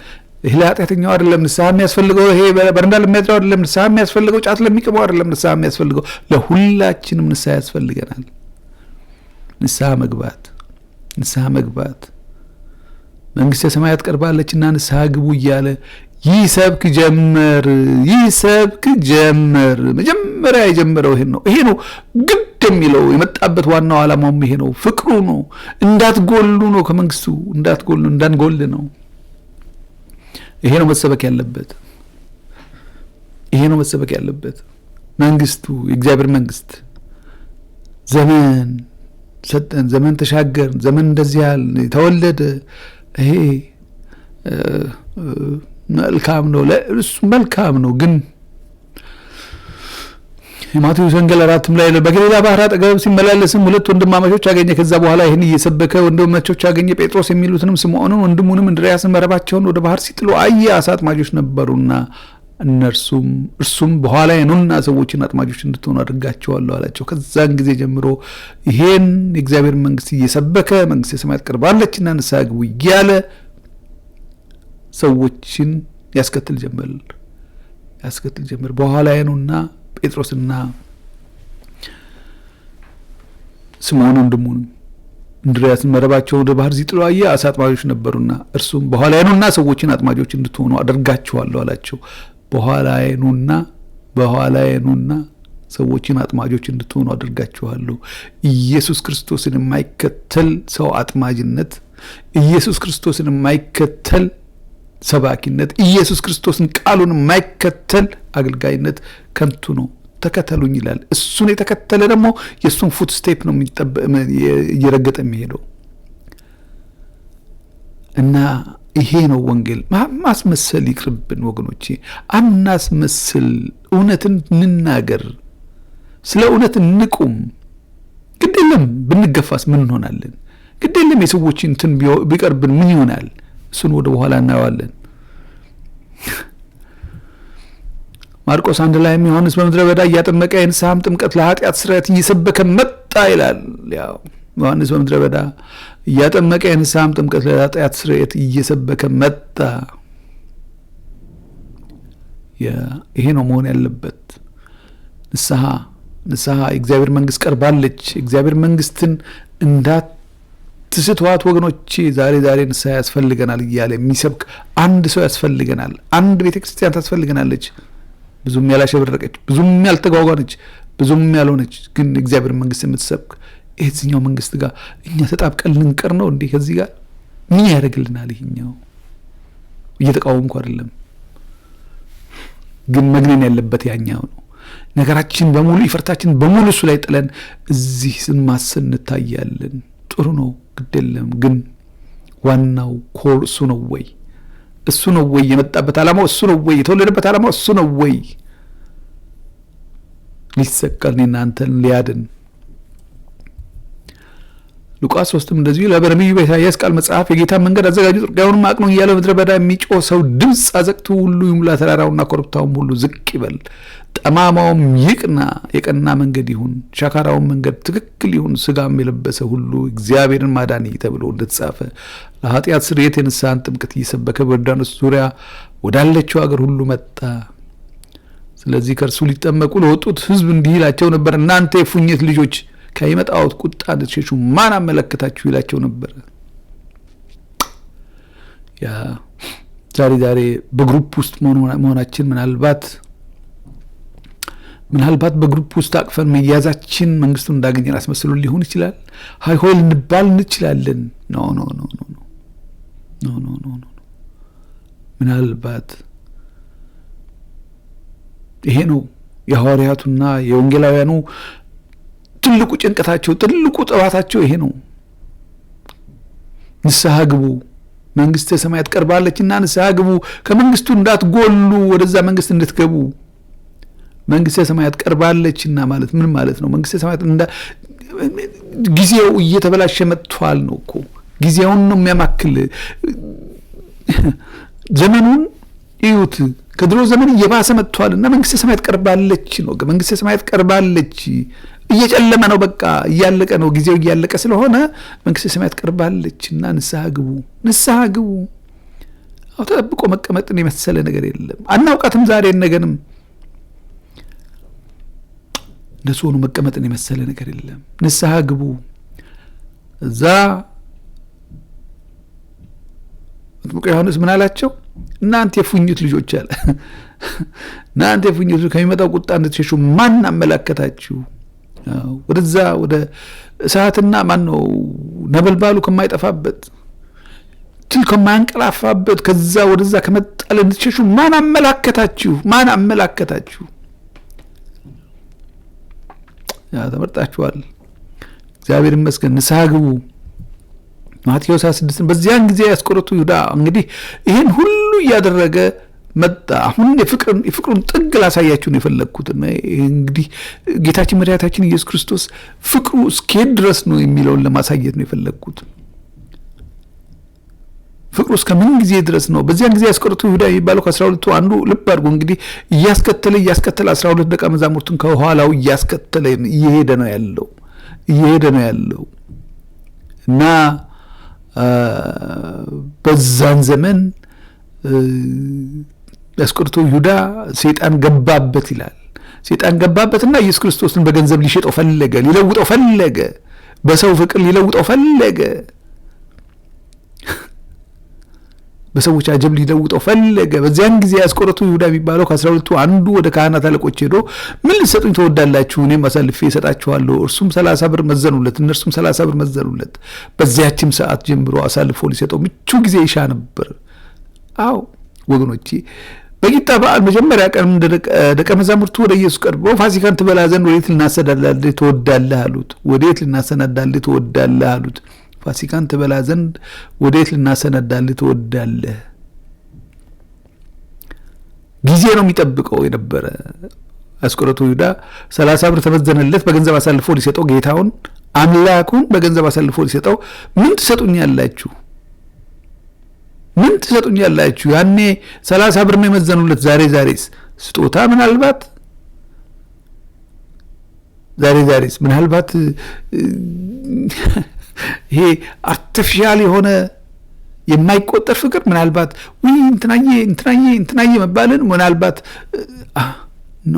ይሄ ለኃጢአተኛው አይደለም ንስሐ የሚያስፈልገው፣ ይሄ በረንዳ ለሚያድረው አይደለም ንስሐ የሚያስፈልገው፣ ጫት ለሚቅመው አይደለም ንስሐ የሚያስፈልገው፣ ለሁላችንም ንስሐ ያስፈልገናል። ንስሐ መግባት መንግስተ ሰማያት ቀርባለችና ንስሐ ግቡ እያለ ይሰብክ ጀመር። መጀመሪያ የጀመረው ይሄ ነው ግድ የሚለው የመጣበት ዋናው ዓላማውም ይሄ ነው። ፍቅሩ ነው። እንዳትጎሉ ነው፣ ከመንግስቱ እንዳንጎል ነው። ይሄ ነው መሰበክ ያለበት። መንግስቱ የእግዚአብሔር መንግስት ዘመን ሰጠን፣ ዘመን ተሻገርን፣ ዘመን እንደዚህ ያህል ተወለደ። ይሄ መልካም ነው፣ እሱ መልካም ነው። ግን የማቴዎስ ወንጌል 4 ላይ በገሊላ ባህር አጠገብ ሲመላለስም 2 ወንድማማቾች አገኘ። ከዛ በኋላ ይህን እየሰበከ ወንድማማቾች አገኘ። ጴጥሮስ የሚሉትንም ስምዖንን ወንድሙንም እንድርያስን መረባቸውን ወደ ባህር ሲጥሉ አየ። አሳ አጥማጆች ነበሩና እርሱም በኋላዬ ኑና ሰዎችን አጥማጆች እንድትሆኑ አድርጋቸዋለሁ አላቸው። ከዛን ጊዜ ጀምሮ ይሄን የእግዚአብሔር መንግስት እየሰበከ መንግስተ ሰማያት ቀርባለችና ንስሐ ግቡ እያለ ሰዎችን ያስከትል ጀመር። በኋላዬ ኑና ጴጥሮስና ስምዖን ወንድሙንም እንድርያስን መረባቸውን ወደ ባህር ሲጥሉ አየ። አሳ አጥማጆች ነበሩና እርሱም በኋላዬ ኑና ሰዎችን አጥማጆች እንድትሆኑ አደርጋችኋለሁ አላቸው። በኋላዬ ኑና ሰዎችን አጥማጆች እንድትሆኑ አደርጋችኋለሁ። ኢየሱስ ክርስቶስን የማይከተል ሰው አጥማጅነት፣ ኢየሱስ ክርስቶስን የማይከተል ሰባኪነት፣ ኢየሱስ ክርስቶስን ቃሉን የማይከተል አገልጋይነት ከንቱ ነው። ተከተሉኝ ይላል። እሱን የተከተለ ደግሞ የእሱን ፉት ስቴፕ ነው እየረገጠ የሚሄደው እና ይሄ ነው ወንጌል። ማስመሰል ይቅርብን ወገኖቼ፣ አናስመስል። እውነትን እንናገር፣ ስለ እውነት እንቁም። ግድ የለም ብንገፋስ ምን እንሆናለን? ግድ የለም የሰዎችን እንትን ቢቀርብን ምን ይሆናል? እሱን ወደ በኋላ እናየዋለን። ማርቆስ 1 ላይ ዮሐንስ በምድረ በዳ እያጠመቀ የንስሐም ጥምቀት ለኃጢአት ስርየት እየሰበከ መጣ ይላል። ያው ዮሐንስ በምድረ በዳ እያጠመቀ የንስሐም ጥምቀት ለኃጢአት ስርየት እየሰበከ መጣ። ይሄ ነው መሆን ያለበት። ንስሐ የእግዚአብሔር መንግስት ቀርባለች። እግዚአብሔር መንግስትን እንዳትስትዋት ወገኖቼ። ዛሬ ንስሐ ያስፈልገናል እያለ የሚሰብክ አንድ ሰው ያስፈልገናል። አንድ ቤተክርስቲያን ታስፈልገናለች። ብዙም ያላሸበረቀች፣ ብዙም ያልተጓጓነች፣ ብዙም ያልሆነች ግን እግዚአብሔር መንግስት የምትሰብክ። የዚህኛው መንግስት ጋር እኛ ተጣብቀን ልንቀር ነው እንዴ? ከዚህ ጋር ምን ያደርግልናል? ይሄኛው እየተቃወምኩ አይደለም፣ ግን መግነን ያለበት ያኛው ነው። ነገራችን በሙሉ ይፈርታችን በሙሉ እሱ ላይ ጥለን እዚህ ስንማሰን እንታያለን። ጥሩ ነው፣ ግድ የለም። ግን ዋናው ኮር እሱ ነው ወይ? እሱ ነው ወይ? የመጣበት ዓላማው እሱ ነው ወይ? የተወለደበት ዓላማው እሱ ነው ወይ? ሊሰቀል እኔና አንተን ሊያድን። ሉቃስ 3 እንደዚሁ ለበነቢዩ በኢሳይያስ ቃል መጽሐፍ የጌታ መንገድ አዘጋጁ ጥርጊያውንም አቅኑ እያለ ምድረ በዳ የሚጮህ ሰው ድምፅ አዘቅቱ ሁሉ ይሙላ፣ ተራራውና ኮረብታውም ሁሉ ዝቅ ይበል፣ ጠማማውም ይቅና፣ የቀና መንገድ ይሁን፣ ሻካራውን መንገድ ትክክል ይሁን፣ ስጋም የለበሰ ሁሉ እግዚአብሔርን ማዳን ተብሎ እንደተጻፈ ለኃጢአት ስርየት የንስሐን ጥምቀት እየሰበከ በዮርዳኖስ ዙሪያ ወዳለችው አገር ሁሉ መጣ። ስለዚህ ከእርሱ ሊጠመቁ ለወጡት ሕዝብ እንዲህ ይላቸው ነበር፣ እናንተ የፉኝት ልጆች ከሚመጣው ቁጣ እንድትሸሹ ማን አመለከታችሁ ይላቸው ነበር። ያ ዛሬ በግሩፕ ውስጥ መሆናችን ምናልባት በግሩፕ ውስጥ አቅፈን መያዛችን መንግስቱን እንዳገኘን አስመስሎ ሊሆን ይችላል። ሀይ ሆይ ልንባል እንችላለን። ኖ ምናልባት ይሄ ነው የሐዋርያቱና የወንጌላውያኑ ትልቁ ጭንቀታቸው፣ ትልቁ ጥባታቸው ይሄ ነው። ንስሐ ግቡ፣ መንግስተ ሰማያት ቀርባለችና ንስሐ ግቡ፣ ከመንግስቱ እንዳትጎሉ፣ ወደዛ መንግስት እንድትገቡ። መንግስተ ሰማያት ቀርባለችና ማለት ምን ማለት ነው? መንግስተ ሰማያት ጊዜው እየተበላሸ መጥቷል ነው እኮ። ጊዜውን ነው የሚያማክል። ዘመኑን እዩት። ከድሮ ዘመን እየባሰ መጥቷልና መንግስተ ሰማያት ቀርባለች ነው። መንግስተ ሰማያት ቀርባለች። እየጨለመ ነው፣ በቃ እያለቀ ነው፣ ጊዜው እያለቀ ስለሆነ መንግስተ ሰማያት ቀርባለችና ንስሐ ግቡ፣ ንስሐ ግቡ። አው ተጠብቆ መቀመጥን የመሰለ ነገር የለም። አናውቃትም ዛሬን ነገንም። እንደሱ ሆኖ መቀመጥን የመሰለ ነገር የለም። ንስሐ ግቡ። እዛ መጥምቁ ዮሐንስ ምን አላቸው? እናንተ የፉኝት ልጆች አለ። እናንተ የፉኝት ልጆች ከሚመጣው ቁጣ እንድትሸሹ ማን አመላከታችሁ? ወደዛ ወደ እሳትና ማን ነው ነበልባሉ ከማይጠፋበት ትል ከማያንቀላፋበት ከዛ ወደዛ ከመጣል እንድትሸሹ ማን አመላከታችሁ? ማን አመላከታችሁ? ያ ተመርጣችኋል። እግዚአብሔር ይመስገን። ንስሐ ግቡ። ማቴዎስ 26 በዚያን ጊዜ ያስቆሮቱ ይሁዳ እንግዲህ ይሄን ሁሉ እያደረገ መጣ። አሁን የፍቅሩን ጥግ ላሳያችሁ ነው የፈለግኩት። እንግዲህ ጌታችን መድኃኒታችን ኢየሱስ ክርስቶስ ፍቅሩ እስከሄድ ድረስ ነው የሚለውን ለማሳየት ነው የፈለግኩት። ፍቅሩ እስከ ምን ጊዜ ድረስ ነው? በዚያን ጊዜ ያስቆሮቱ ይሁዳ የሚባለው ከ12ቱ አንዱ ልብ አድርጎ እንግዲህ እያስከተለ 12 ደቀ መዛሙርቱን ከኋላው እያስከተለ እየሄደ ነው ያለው እና በዛን ዘመን ያስቆሮቱ ይሁዳ ሰይጣን ገባበት ይላል። ሰይጣን ገባበትና ኢየሱስ ክርስቶስን በገንዘብ ሊሸጠው ፈለገ፣ ሊለውጠው ፈለገ፣ በሰው ፍቅር ሊለውጠው ፈለገ፣ በሰዎች አጀብ ሊለውጠው ፈለገ። በዚያን ጊዜ ያስቆሮቱ ይሁዳ የሚባለው ከ12ቱ አንዱ ወደ ካህናት አለቆች ሄዶ ምን ልትሰጡኝ ትወዳላችሁ? እኔም አሳልፌ እሰጣችኋለሁ። እርሱም 30 ብር መዘኑለት፣ እነርሱም 30 ብር መዘኑለት። በዚያችም ሰዓት ጀምሮ አሳልፎ ሊሰጠው ምቹ ጊዜ ይሻ ነበር። አዎ ወገኖቼ፣ በቂጣ በዓል መጀመሪያ ቀን ደቀ መዛሙርቱ ወደ ኢየሱስ ቀርበው ፋሲካን ትበላ ዘንድ ወዴት ልናሰናዳልህ ትወዳለህ አሉት። ወዴት ልናሰናዳልህ ትወዳለህ አሉት። ፋሲካን ትበላ ዘንድ ወዴት ልናሰናዳልህ ትወዳለህ? ጊዜ ነው የሚጠብቀው የነበረ። ያስቆሮቱ ይሁዳ 30 ብር ተመዘነለት። በገንዘብ አሳልፎ ሊሰጠው ጌታውን አምላኩን በገንዘብ አሳልፎ ሊሰጠው ምን ትሰጡኛላችሁ? ምን ትሰጡኛላችሁ? ያኔ 30 ብር ነው የመዘኑለት። ዛሬስ ስጦታ ምናልባት ዛሬስ ምናልባት ይሄ አርቲፊሻል የሆነ የማይቆጠር ፍቅር ምናልባት ወይ እንትናዬ መባልን ምናልባት ኖ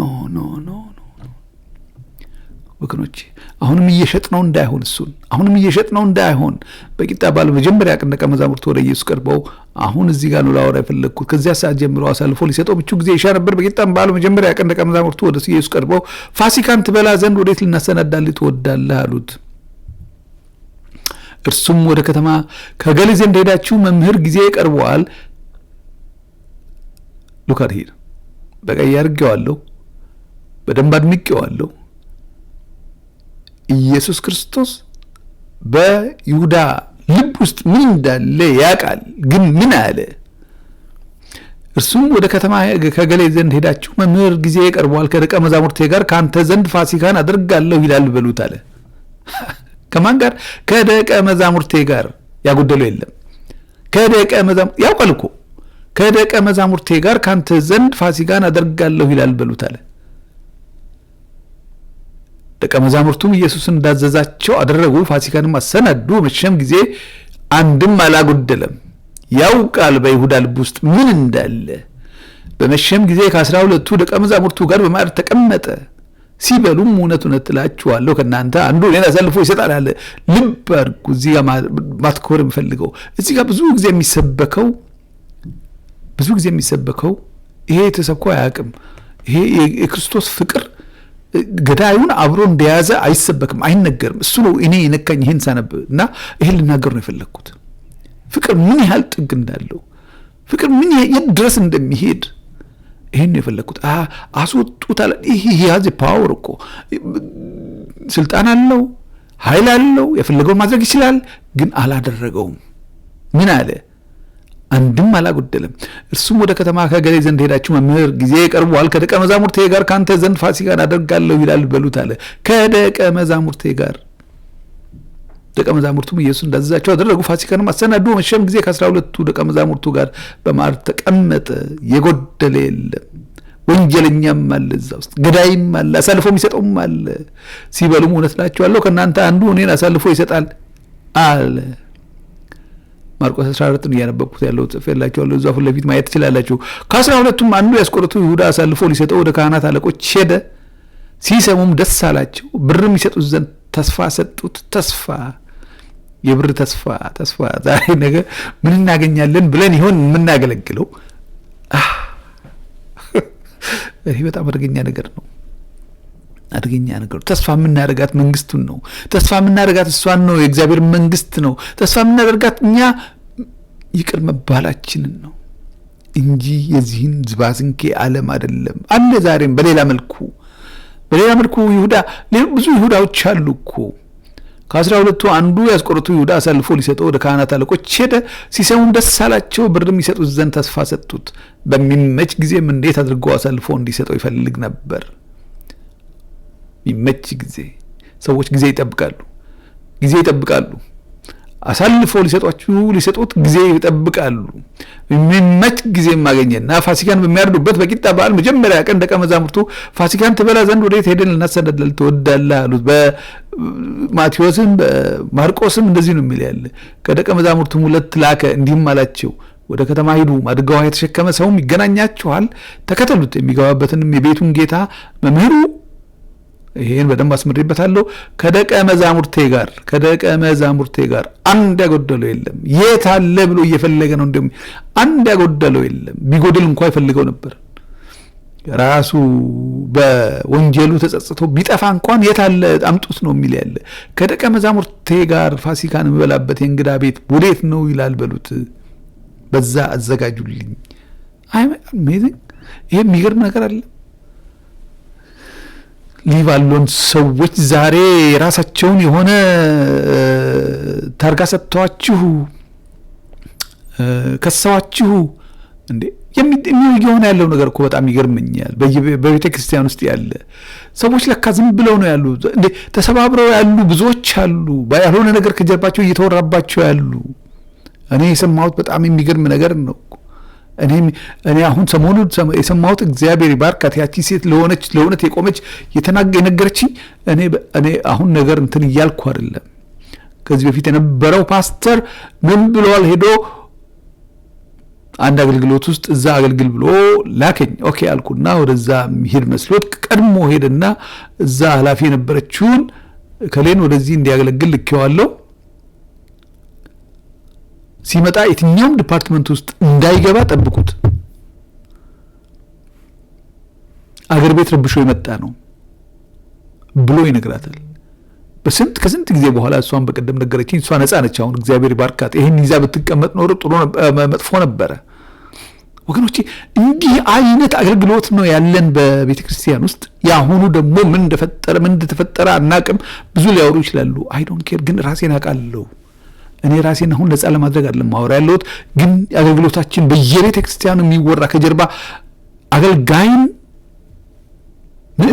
ወገኖቼ፣ አሁንም እየሸጥነው እንዳይሆን እሱን አሁንም እየሸጥነው እንዳይሆን በቂጣ በዓል መጀመሪያ ቀን ደቀ መዛሙርቱ ወደ ኢየሱስ ቀርበው አሁን እዚህ ጋር ነው ላወራ የፈለግኩት። ከዚያ ሰዓት ጀምሮ አሳልፎ ሊሰጠው ምቹ ጊዜ ይሻ ነበር። በቂጣ በዓል መጀመሪያ ቀን ደቀ መዛሙርቱ ወደ ኢየሱስ ቀርበው ፋሲካን ትበላ ዘንድ ወዴት ልናሰናዳልህ ትወዳለህ አሉት። እርሱም ወደ ከተማ ከገሌ ዘንድ ሄዳችሁ መምህር ጊዜ ቀርቧል፣ ሉካድ ሄድ በቀይ አድርጌዋለሁ፣ በደንብ አድምቄዋለሁ። ኢየሱስ ክርስቶስ በይሁዳ ልብ ውስጥ ምን እንዳለ ያውቃል። ግን ምን አለ? እርሱም ወደ ከተማ ከገሌ ዘንድ ሄዳችሁ መምህር ጊዜ ቀርቧል፣ ከደቀ መዛሙርቴ ጋር ከአንተ ዘንድ ፋሲካን አደርጋለሁ ይላል በሉት አለ። ከማን ጋር? ከደቀ መዛሙርቴ ጋር። ያጎደለው የለም። ከደቀ መዛሙርቴ ያውቃል እኮ ከደቀ መዛሙርቴ ጋር ካንተ ዘንድ ፋሲካን አደርጋለሁ ይላል በሉት አለ። ደቀ መዛሙርቱም ኢየሱስ እንዳዘዛቸው አደረጉ፣ ፋሲካንም አሰናዱ። መሸም ጊዜ አንድም አላጎደለም። ያውቃል በይሁዳ ልብ ውስጥ ምን እንዳለ። በመሸም ጊዜ ከ12ቱ ደቀ መዛሙርቱ ጋር በማዕድ ተቀመጠ። ሲበሉም እውነት እላችኋለሁ ከእናንተ አንዱ እኔን አሳልፎ ይሰጣል አለ። ልብ አድርጉ። እዚህ ጋር ማትኮር የምፈልገው እዚህ ጋር ብዙ ጊዜ የሚሰበከው ይሄ የተሰብኮ አያውቅም። ይሄ የክርስቶስ ፍቅር ገዳዩን አብሮ እንደያዘ አይሰበክም፣ አይነገርም። እሱ ነው እኔ የነካኝ ይሄን ሳነብ እና ይሄን ልናገር ነው የፈለግኩት። ፍቅር ምን ያህል ጥግ እንዳለው፣ ፍቅር ምን የት ድረስ እንደሚሄድ ይሄን ነው የፈለግኩት። አስወጡት አለ። ይሄ ያዝ ፓወር እኮ ስልጣን አለው፣ ኃይል አለው፣ የፈለገውን ማድረግ ይችላል። ግን አላደረገውም። ምን አለ? አንድም አላጎደለም። እርሱም ወደ ከተማ ከገሌ ዘንድ ሄዳችሁ መምህር ጊዜ ቀርቧል፣ ከደቀ መዛሙርቴ ጋር ካንተ ዘንድ ፋሲካን አደርጋለሁ ይላል በሉት አለ። ከደቀ መዛሙርቴ ጋር ደቀ መዛሙርቱም ኢየሱስ እንዳዘዛቸው አደረጉ። ፋሲካንም አሰናዱ። መሸም ጊዜ ከ12 ደቀ መዛሙርቱ ጋር በማዕድ ተቀመጠ። የጎደለ የለም። ወንጀለኛም አለ እዛ ውስጥ፣ ገዳይም አለ፣ አሳልፎ የሚሰጠውም አለ። ሲበሉም እውነት እላችኋለሁ ከእናንተ አንዱ እኔን አሳልፎ ይሰጣል አለ። ማርቆስ 14 እያነበብኩት ያለው ጽፌላችኋለሁ። እዛ ፊት ለፊት ማየት ትችላላችሁ። ከ12ቱም አንዱ ያስቆሮቱ ይሁዳ አሳልፎ ሊሰጠው ወደ ካህናት አለቆች ሄደ። ሲሰሙም ደስ አላቸው። ብርም ይሰጡት ዘንድ ተስፋ ሰጡት። ተስፋ፣ የብር ተስፋ። ዛሬ ነገ ምን እናገኛለን ብለን ይሆን የምናገለግለው? ይህ በጣም አደገኛ ነገር ነው። ተስፋ የምናደርጋት መንግስቱን ነው። ተስፋ የምናደርጋት እሷን ነው። የእግዚአብሔር መንግስት ነው። ተስፋ የምናደርጋት እኛ ይቅር መባላችንን ነው እንጂ የዚህን ዝባዝንኬ ዓለም አይደለም። አለ ዛሬም በሌላ መልኩ ይሁዳ፣ ብዙ ይሁዳዎች አሉ እኮ። ከ12ቱ አንዱ ያስቆሮቱ ይሁዳ አሳልፎ ሊሰጠው ወደ ካህናት አለቆች ሄደ። ሲሰሙም ደስ አላቸው። ብርም ይሰጡት ዘንድ ተስፋ ሰጡት። በሚመች ጊዜም እንዴት አድርጎ አሳልፎ እንዲሰጠው ይፈልግ ነበር። የሚመች ጊዜ፣ ሰዎች ጊዜ ይጠብቃሉ። አሳልፎ ሊሰጡት ጊዜ ይጠብቃሉ። የሚመች ጊዜ ማገኘና ፋሲካን በሚያርዱበት በቂጣ በዓል መጀመሪያ ቀን ደቀ መዛሙርቱ ፋሲካን ትበላ ዘንድ ወዴት ሄደን ልናሰናዳለን ትወዳለህ አሉት። በማቴዎስም በማርቆስም እንደዚህ ነው የሚል ያለ። ከደቀ መዛሙርቱም 2 ላከ፣ እንዲህም አላቸው ወደ ከተማ ሂዱ፣ ማድጋ ውሃ የተሸከመ ሰውም ይገናኛችኋል፣ ተከተሉት። የሚገባበትንም የቤቱን ጌታ መምህሩ፣ ይሄን በደንብ አስመሪበታለሁ፣ ከደቀ መዛሙርቴ ጋር አንድ ያጎደለው የለም። የት አለ ብሎ እየፈለገ ነው። እንደም አንድ ያጎደለው የለም። ቢጎድል እንኳን ይፈልገው ነበር። ራሱ በወንጀሉ ተጸጽቶ ቢጠፋ እንኳን የት አለ አምጡት ነው የሚል ያለ። ከደቀ መዛሙርቴ ጋር ፋሲካን የምበላበት የእንግዳ ቤት ወዴት ነው ይላል በሉት፣ በዛ አዘጋጁልኝ። አሜዚንግ! ይሄ የሚገርም ነገር አለ። ሊባሎን ሰዎች ዛሬ የራሳቸውን የሆነ ታርጋ ሰጥተዋችሁ ከሰዋችሁ እንዴ የሆነ ያለው ነገር እኮ በጣም ይገርመኛል። በቤተ ክርስቲያን ውስጥ ያለ ሰዎች ለካ ዝም ብለው ነው ያሉ። እንዴ ተሰባብረው ያሉ ብዙዎች አሉ። ያልሆነ ነገር ከጀርባቸው እየተወራባቸው ያሉ። እኔ የሰማሁት በጣም የሚገርም ነገር ነው። እኔ አሁን ሰሞኑን የሰማሁት እግዚአብሔር ይባርካት ያቺ ሴት ለሆነች የቆመች የነገረችኝ። እኔ አሁን ነገር እንትን እያልኩ አይደለም። ከዚህ በፊት የነበረው ፓስተር ምን ብለዋል? ሄዶ አንድ አገልግሎት ውስጥ እዛ አገልግል ብሎ ላከኝ። ኦኬ አልኩና ወደዛ ሄድ መስሎት ቀድሞ ሄደና እዛ ኃላፊ የነበረችውን ከሌን ወደዚህ እንዲያገለግል ልኬዋለሁ። ሲመጣ የትኛውም ዲፓርትመንት ውስጥ እንዳይገባ ጠብቁት፣ አገር ቤት ረብሾ የመጣ ነው ብሎ ይነግራታል። ከስንት ጊዜ በኋላ እሷን በቀደም ነገረችኝ። እሷ ነፃ ነች አሁን፣ እግዚአብሔር ይባርካት። ይሄን ይዛ ብትቀመጥ ኖሮ ጥሩ መጥፎ ነበረ። ወገኖቼ እንዲህ አይነት አገልግሎት ነው ያለን በቤተ ክርስቲያን ውስጥ። ያሁኑ ደግሞ ምን እንደተፈጠረ አናቅም። ብዙ ሊያወሩ ይችላሉ። አይ ዶንት ኬር። ግን ራሴን አውቃለሁ። እኔ ራሴን አሁን ነፃ ለማድረግ አይደለም ማወራ ያለሁት። ግን አገልግሎታችን በየቤተ ክርስቲያኑ የሚወራ ከጀርባ አገልጋይን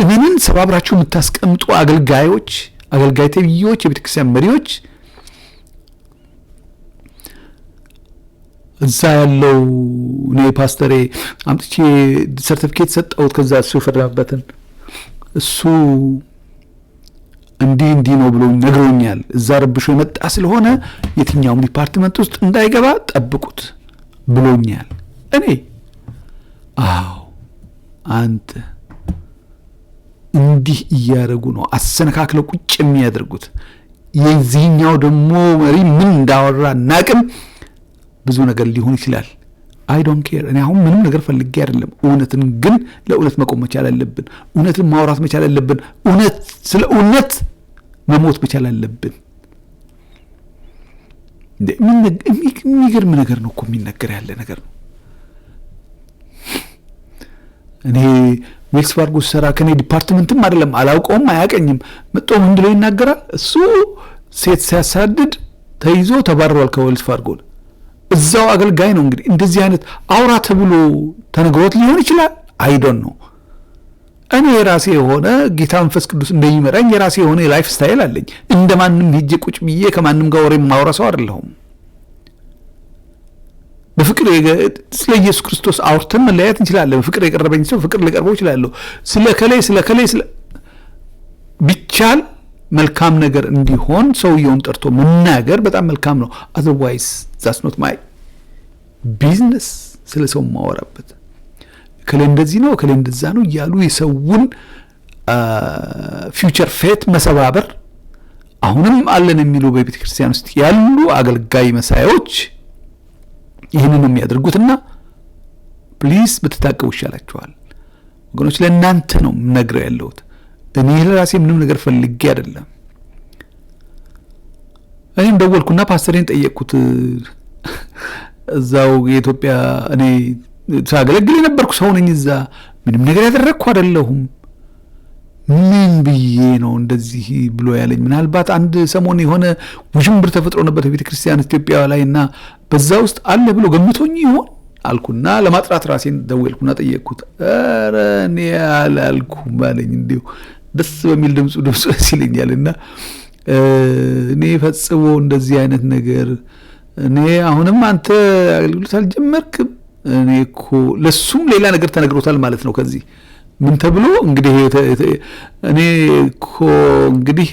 ምንን ሰባብራችሁ የምታስቀምጡ አገልጋይ ተብዬዎች፣ የቤተ ክርስቲያን መሪዎች እዛ ያለው እኔ ፓስተሬ አምጥቼ ሰርቲፊኬት ሰጠሁት። ከዛ እሱ የፈረመበትን እሱ እንዲህ ነው ብሎ ነግሮኛል። እዛ ረብሾ የመጣ ስለሆነ የትኛውም ዲፓርትመንት ውስጥ እንዳይገባ ጠብቁት ብሎኛል። እኔ አንተ እንዲህ እያደረጉ ነው አሰነካክለው ቁጭ የሚያደርጉት። የዚህኛው ደግሞ መሪ ምን እንዳወራ ናቅም። ብዙ ነገር ሊሆን ይችላል። አይ ዶንት ኬር። እኔ አሁን ምንም ነገር ፈልጌ አይደለም። እውነትን ግን ለእውነት መቆም መቻል አለብን። እውነትን ማውራት መቻል አለብን። ስለ እውነት መሞት መቻል አለብን። የሚገርም ነገር ነው እኮ የሚነገር ያለ ነገር ነው። እኔ ዌልስ ፋርጎ ሰራ ከኔ ዲፓርትመንትም አይደለም፣ አላውቀውም፣ አያቀኝም። መጥቶ ምን ብሎ ይናገራል? እሱ ሴት ሲያሳድድ ተይዞ ተባረዋል ከዌልስ ፋርጎ። እዛው አገልጋይ ነው። እንግዲህ እንደዚህ አይነት አውራ ተብሎ ተነግሮት ሊሆን ይችላል። አይ ዶንት ኖ እኔ የራሴ የሆነ ጌታ መንፈስ ቅዱስ እንደሚመራኝ የራሴ የሆነ የላይፍ ስታይል አለኝ። እንደማንም ሄጄ ቁጭ ብዬ ከማንም ጋር ወሬ ማውራሰው አይደለሁም። በፍቅር ስለ ኢየሱስ ክርስቶስ አውርተን መለያየት እንችላለን። በፍቅር የቀረበኝ ሰው ፍቅር ሊቀርበው ይችላል። ስለ ከላይ ቢቻል መልካም ነገር እንዲሆን ሰውየውን ጠርቶ መናገር በጣም መልካም ነው። otherwise that's not my business። ስለ ሰው ማወራበት ከሌ እንደዚህ ነው ከሌ እንደዛ ነው እያሉ የሰውን ፊውቸር ፌት መሰባበር አሁንም አለን የሚሉ በቤተ ክርስቲያን ውስጥ ያሉ አገልጋይ መሳዮች ይህንን ነው የሚያደርጉትና ፕሊዝ ብትታቀቡ ይሻላችኋል ወገኖች። ለእናንተ ነው የምነግረው ያለሁት። እኔ ለራሴ ምንም ነገር ፈልጌ አይደለም። እኔም ደወልኩና ፓስተሬን ጠየቅኩት። እዛው የኢትዮጵያ እኔ ሳገለግል የነበርኩ ሰው ነኝ። እዛ ምንም ነገር ያደረግኩ አይደለሁም። ምን ብዬ ነው እንደዚህ ብሎ ያለኝ? ምናልባት አንድ ሰሞን የሆነ ውዥንብር ተፈጥሮ ነበር በቤተ ክርስቲያን ኢትዮጵያ ላይና በዛ ውስጥ አለ ብሎ ገምቶኝ ይሆን አልኩና ለማጥራት ራሴን ደወልኩና ጠየቅኩት። ኧረ እኔ አላልኩም አለኝ። እንዲሁ ደስ በሚል ድምፁ ሲልኛልና እኔ ፈጽሞ እንደዚህ አይነት ነገር እኔ አሁንም አንተ አገልግሎት አልጀመርክም። እኔ እኮ ለሱም ሌላ ነገር ተነግሮታል ማለት ነው። ከዚህ ምን ተብሎ እንግዲህ እኔ እኮ እንግዲህ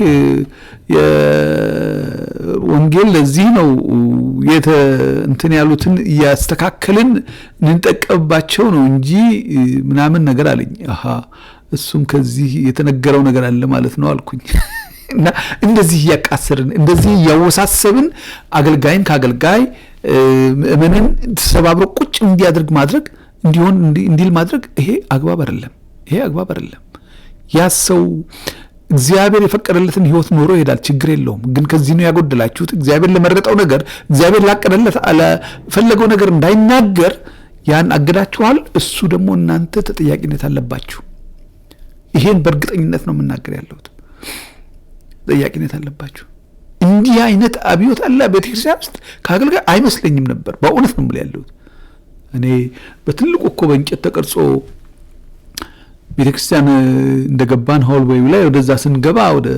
የወንጌል ለዚህ ነው እንትን ያሉትን ያስተካከልን እንጠቀምባቸው ነው እንጂ ምናምን ነገር አለኝ። አሃ እሱም ከዚህ የተነገረው ነገር አለ ማለት ነው አልኩኝ። እና እንደዚህ ያቃሰርን እንደዚህ ያወሳሰብን አገልጋይን ከአገልጋይ ምንን ተሰባብሮ ቁጭ እንዲያደርግ ማድረግ እንዲሆን እንዲል ማድረግ ይሄ አግባብ አይደለም። ያ ሰው እግዚአብሔር የፈቀደለትን ህይወት ኖሮ ይሄዳል፣ ችግር የለውም። ግን ከዚህ ነው ያጎደላችሁት። እግዚአብሔር ለመረጠው ነገር እግዚአብሔር ላቀደለት ፈለገው ነገር እንዳይናገር ያን አገዳችኋል። እሱ ደግሞ እናንተ ተጠያቂነት አለባችሁ። ይሄን በእርግጠኝነት ነው የምናገር ያለሁት። ተጠያቂነት አለባችሁ። እንዲህ አይነት አብዮት አለ ቤተክርስቲያን ውስጥ ከአገልጋይ አይመስለኝም ነበር። በእውነት ነው የምልህ ያለሁት። እኔ በትልቁ እኮ በእንጨት ተቀርጾ ቤተክርስቲያን እንደገባን ሆልዌይ ላይ ወደዛ ስንገባ ወደ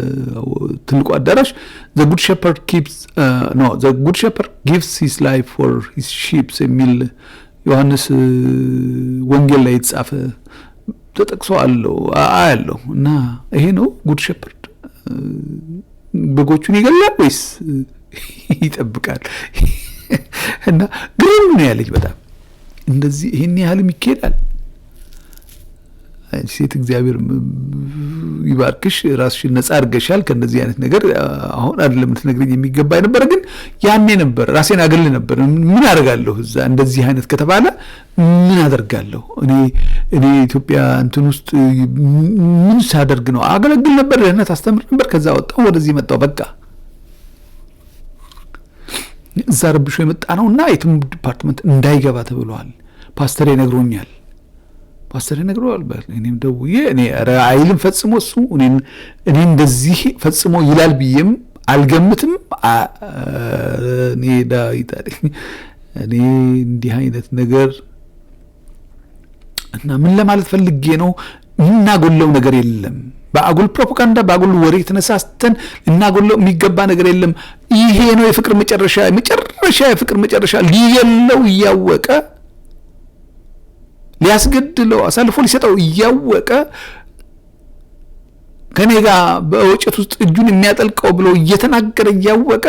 ትልቁ አዳራሽ the good shepherd gives his life for his sheep የሚል ዮሐንስ ወንጌል ላይ የተጻፈ ተጠቅሶ አያለው እና ይሄ ነው ጉድ ሼፐርድ በጎቹን ይገላል ወይስ ይጠብቃል? እና ግሩም ነው ያለች በጣም እንደዚህ ይሄን ያህልም ይኬዳል። ሴት እግዚአብሔር ይባርክሽ፣ ራስሽን ነጻ አድርገሻል ከነዚህ አይነት ነገር። አሁን አይደለም ልትነግሪኝ የሚገባ ነበር፣ ግን ያኔ ነበር ራሴን አገል ነበር። ምን አደርጋለሁ እዛ እንደዚህ አይነት ከተባለ ምን አደርጋለሁ? እኔ ኢትዮጵያ እንትን ውስጥ ምን ሳደርግ ነው? አገለግል ነበር፣ ለእነት አስተምር ነበር። ከዛ ወጣሁ፣ ወደዚህ መጣሁ። በቃ እዛ ረብሾ የመጣ ነውና የትምህርት ዲፓርትመንት እንዳይገባ ተብሏል። ፓስተር ይነግሮኛል። እኔም ደውዬ እኔ አይልም ፈጽሞ እሱ እኔ እንደዚህ ፈጽሞ ይላል ብዬም አልገምትም። እኔ እኔ እንዲህ አይነት ነገር እና ምን ለማለት ፈልጌ ነው? እናጎለው ነገር የለም። በአጉል ፕሮፓጋንዳ በአጉል ወሬ ተነሳስተን እናጎለው የሚገባ ነገር የለም። ይሄ ነው የፍቅር መጨረሻ የፍቅር መጨረሻ ሊገለው እያወቀ ሊያስገድለው አሳልፎ ሊሰጠው እያወቀ ከኔ ጋር በወጨት ውስጥ እጁን የሚያጠልቀው ብሎ እየተናገረ እያወቀ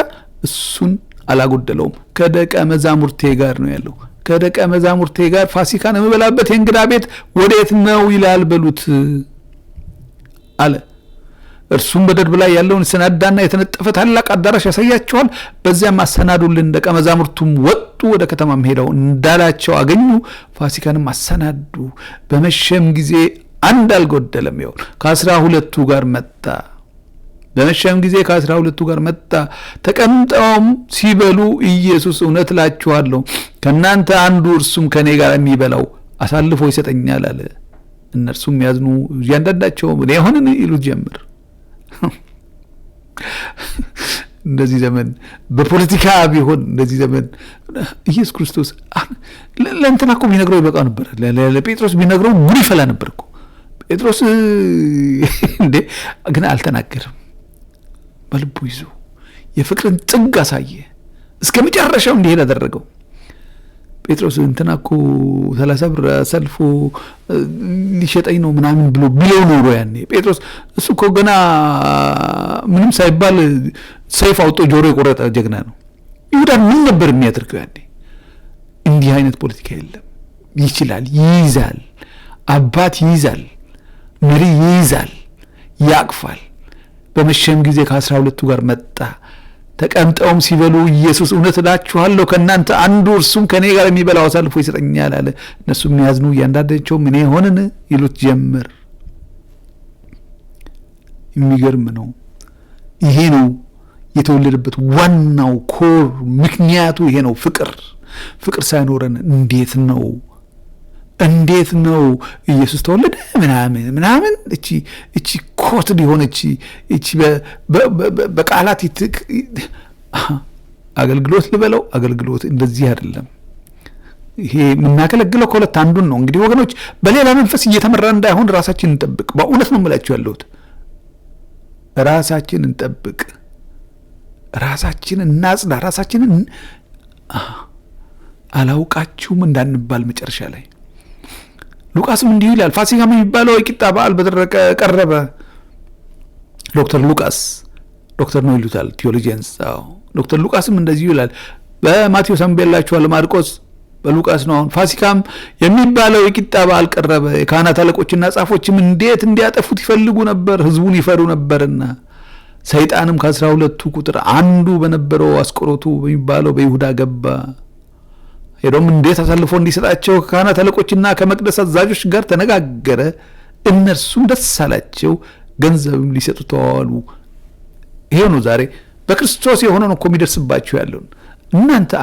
እሱን አላጎደለውም። ከደቀ መዛሙርቴ ጋር ነው ያለው። ከደቀ መዛሙርቴ ጋር ፋሲካን የምበላበት የእንግዳ ቤት ወዴት ነው ይላል በሉት አለ። እርሱም በደርብ ላይ ያለውን ሰናዳና የተነጠፈ ታላቅ አዳራሽ ያሳያቸዋል። በዚያም አሰናዱልን። ደቀ መዛሙርቱም ወጡ፣ ወደ ከተማም ሄደው እንዳላቸው አገኙ። ፋሲካንም አሰናዱ። በመሸም ጊዜ አንድ አልጎደለም። ይሁን ከ12 ጋር መጣ። በመሸም ጊዜ ከ12 ጋር መጣ። ተቀምጠውም ሲበሉ ኢየሱስ እውነት እላችኋለሁ ከእናንተ አንዱ እርሱም ከኔ ጋር የሚበላው አሳልፎ ይሰጠኛል አለ። እነርሱም ያዝኑ፣ እያንዳንዳቸው እኔ ሆነን ይሉ ጀመር። እንደዚህ ዘመን በፖለቲካ ቢሆን እንደዚህ ዘመን ኢየሱስ ክርስቶስ ለእንትና እኮ ቢነግረው ይበቃ ነበር። ለጴጥሮስ ቢነግረው ጉድ ይፈላ ነበር እኮ። ጴጥሮስ እንዴ ግን አልተናገረም። በልቡ ይዞ የፍቅርን ጥግ አሳየ። እስከ መጨረሻው እንዲሄድ አደረገው። ጴጥሮስ እንትና እኮ 30 ብር አሳልፎ ሊሸጠኝ ነው ምናምን ብሎ ቢለው ኖሮ ያኔ ጴጥሮስ እሱ እኮ ገና ምንም ሳይባል ሰይፍ አውጥቶ ጆሮ የቆረጠ ጀግና ነው። ይሁዳ ምን ነበር የሚያደርገው ያኔ? እንዲህ አይነት ፖለቲካ የለም። ይችላል፣ ይይዛል፣ አባት ይይዛል፣ መሪ ይይዛል፣ ያቅፋል። በመሸም ጊዜ ከ12ቱ ጋር መጣ። ተቀምጠውም ሲበሉ ኢየሱስ እውነት እላችኋለሁ ከእናንተ አንዱ እርሱም ከኔ ጋር የሚበላው አሳልፎ ይሰጠኛል አለ። እነሱም ያዝኑ፣ እያንዳንዳቸው ምን ሆነን ይሉት ጀመር። የሚገርም ነው። ይሄ ነው የተወለደበት ዋናው ኮር ምክንያቱ ይሄ ነው። ፍቅር ሳይኖረን እንዴት ነው ኢየሱስ ተወለደ ምናምን እቺ ኮት ሊሆነች እቺ በቃላት አገልግሎት ልበለው አገልግሎት እንደዚህ አይደለም። ይሄ የምናገለግለው ከሁለት አንዱን ነው። እንግዲህ ወገኖች በሌላ መንፈስ እየተመራ እንዳይሆን ራሳችንን እንጠብቅ። በእውነት ነው የምላችሁ ያለሁት። ራሳችንን እንጠብቅ፣ ራሳችንን እናጽዳ፣ ራሳችንን አላውቃችሁም እንዳንባል መጨረሻ ላይ ሉቃስም እንዲሁ ይላል። ፋሲካም የሚባለው የቂጣ በዓል በደረቀ ቀረበ። ዶክተር ነው ይሉታል ቴዎሎጂያንስ። ዶክተር ሉቃስም እንደዚሁ ይላል። በማቴዎስ አንብቤላችኋለሁ፣ ማርቆስ በሉቃስ ነው። አሁን ፋሲካም የሚባለው የቂጣ በዓል ቀረበ። የካህናት አለቆችና ጻፎችም እንዴት እንዲያጠፉት ይፈልጉ ነበር፣ ህዝቡን ይፈሩ ነበርና። ሰይጣንም ከ12ቱ ቁጥር አንዱ በነበረው አስቆሮቱ በሚባለው በይሁዳ ገባ። ሄዶም እንዴት አሳልፎ እንዲሰጣቸው ከካህናት አለቆችና ከመቅደስ አዛዦች ጋር ተነጋገረ። እነርሱም ደስ አላቸው፣ ገንዘብም ሊሰጡ ተዋዋሉ። ይሄው ነው ዛሬ በክርስቶስ የሆነው እኮ የሚደርስባችሁ ያለውን።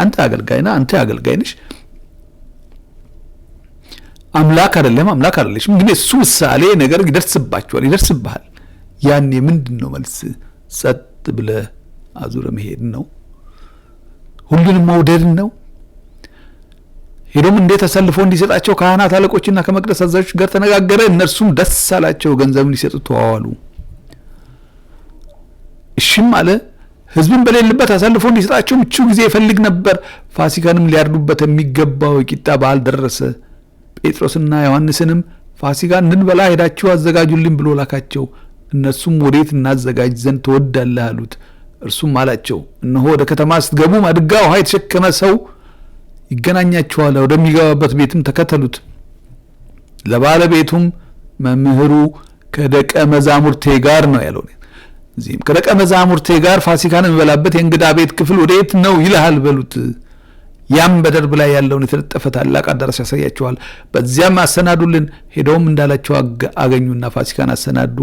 አንተ አገልጋይና አንተ አገልጋይ ነሽ፣ አምላክ አይደለሽም። ግን እሱ ምሳሌ ነገር ይደርስብሃል። ያኔ ምንድን ነው መልስ? ጸጥ ብለህ አዙረ መሄድ ነው። ሁሉንም መውደድ ነው። ሄዶም እንዴት አሳልፎ እንዲሰጣቸው ካህናት አለቆችና ከመቅደስ አዛዦች ጋር ተነጋገረ። እነርሱም ደስ አላቸው፣ ገንዘብን ሊሰጡ ተዋዋሉ። እሺም አለ። ህዝብን በሌለበት አሳልፎ እንዲሰጣቸው ምቹ ጊዜ ይፈልግ ነበር። ፋሲካንም ሊያርዱበት የሚገባው የቂጣ በዓል ደረሰ። ጴጥሮስና ዮሐንስንም ፋሲካ እንድንበላ ሄዳችሁ አዘጋጁልን ብሎ ላካቸው። እነሱም ወዴት እናዘጋጅ ዘንድ ትወዳለህ አሉት። እርሱም አላቸው፣ እነሆ ወደ ከተማ ስትገቡ ማድጋ ውሃ የተሸከመ ሰው ይገናኛችኋል፣ ወደሚገባበት ቤትም ተከተሉት። ለባለቤቱም መምህሩ ከደቀ መዛሙርቴ ጋር ነው ያለው። እዚህም ከደቀ መዛሙርቴ ጋር ፋሲካን እንበላበት የእንግዳ ቤት ክፍል ወዴት ነው ይልሃል በሉት። ያም በደርብ ላይ ያለውን የተለጠፈ ታላቅ አዳራሽ ያሳያቸዋል። በዚያም አሰናዱልን። ሄደውም እንዳላቸው አገኙና ፋሲካን አሰናዱ።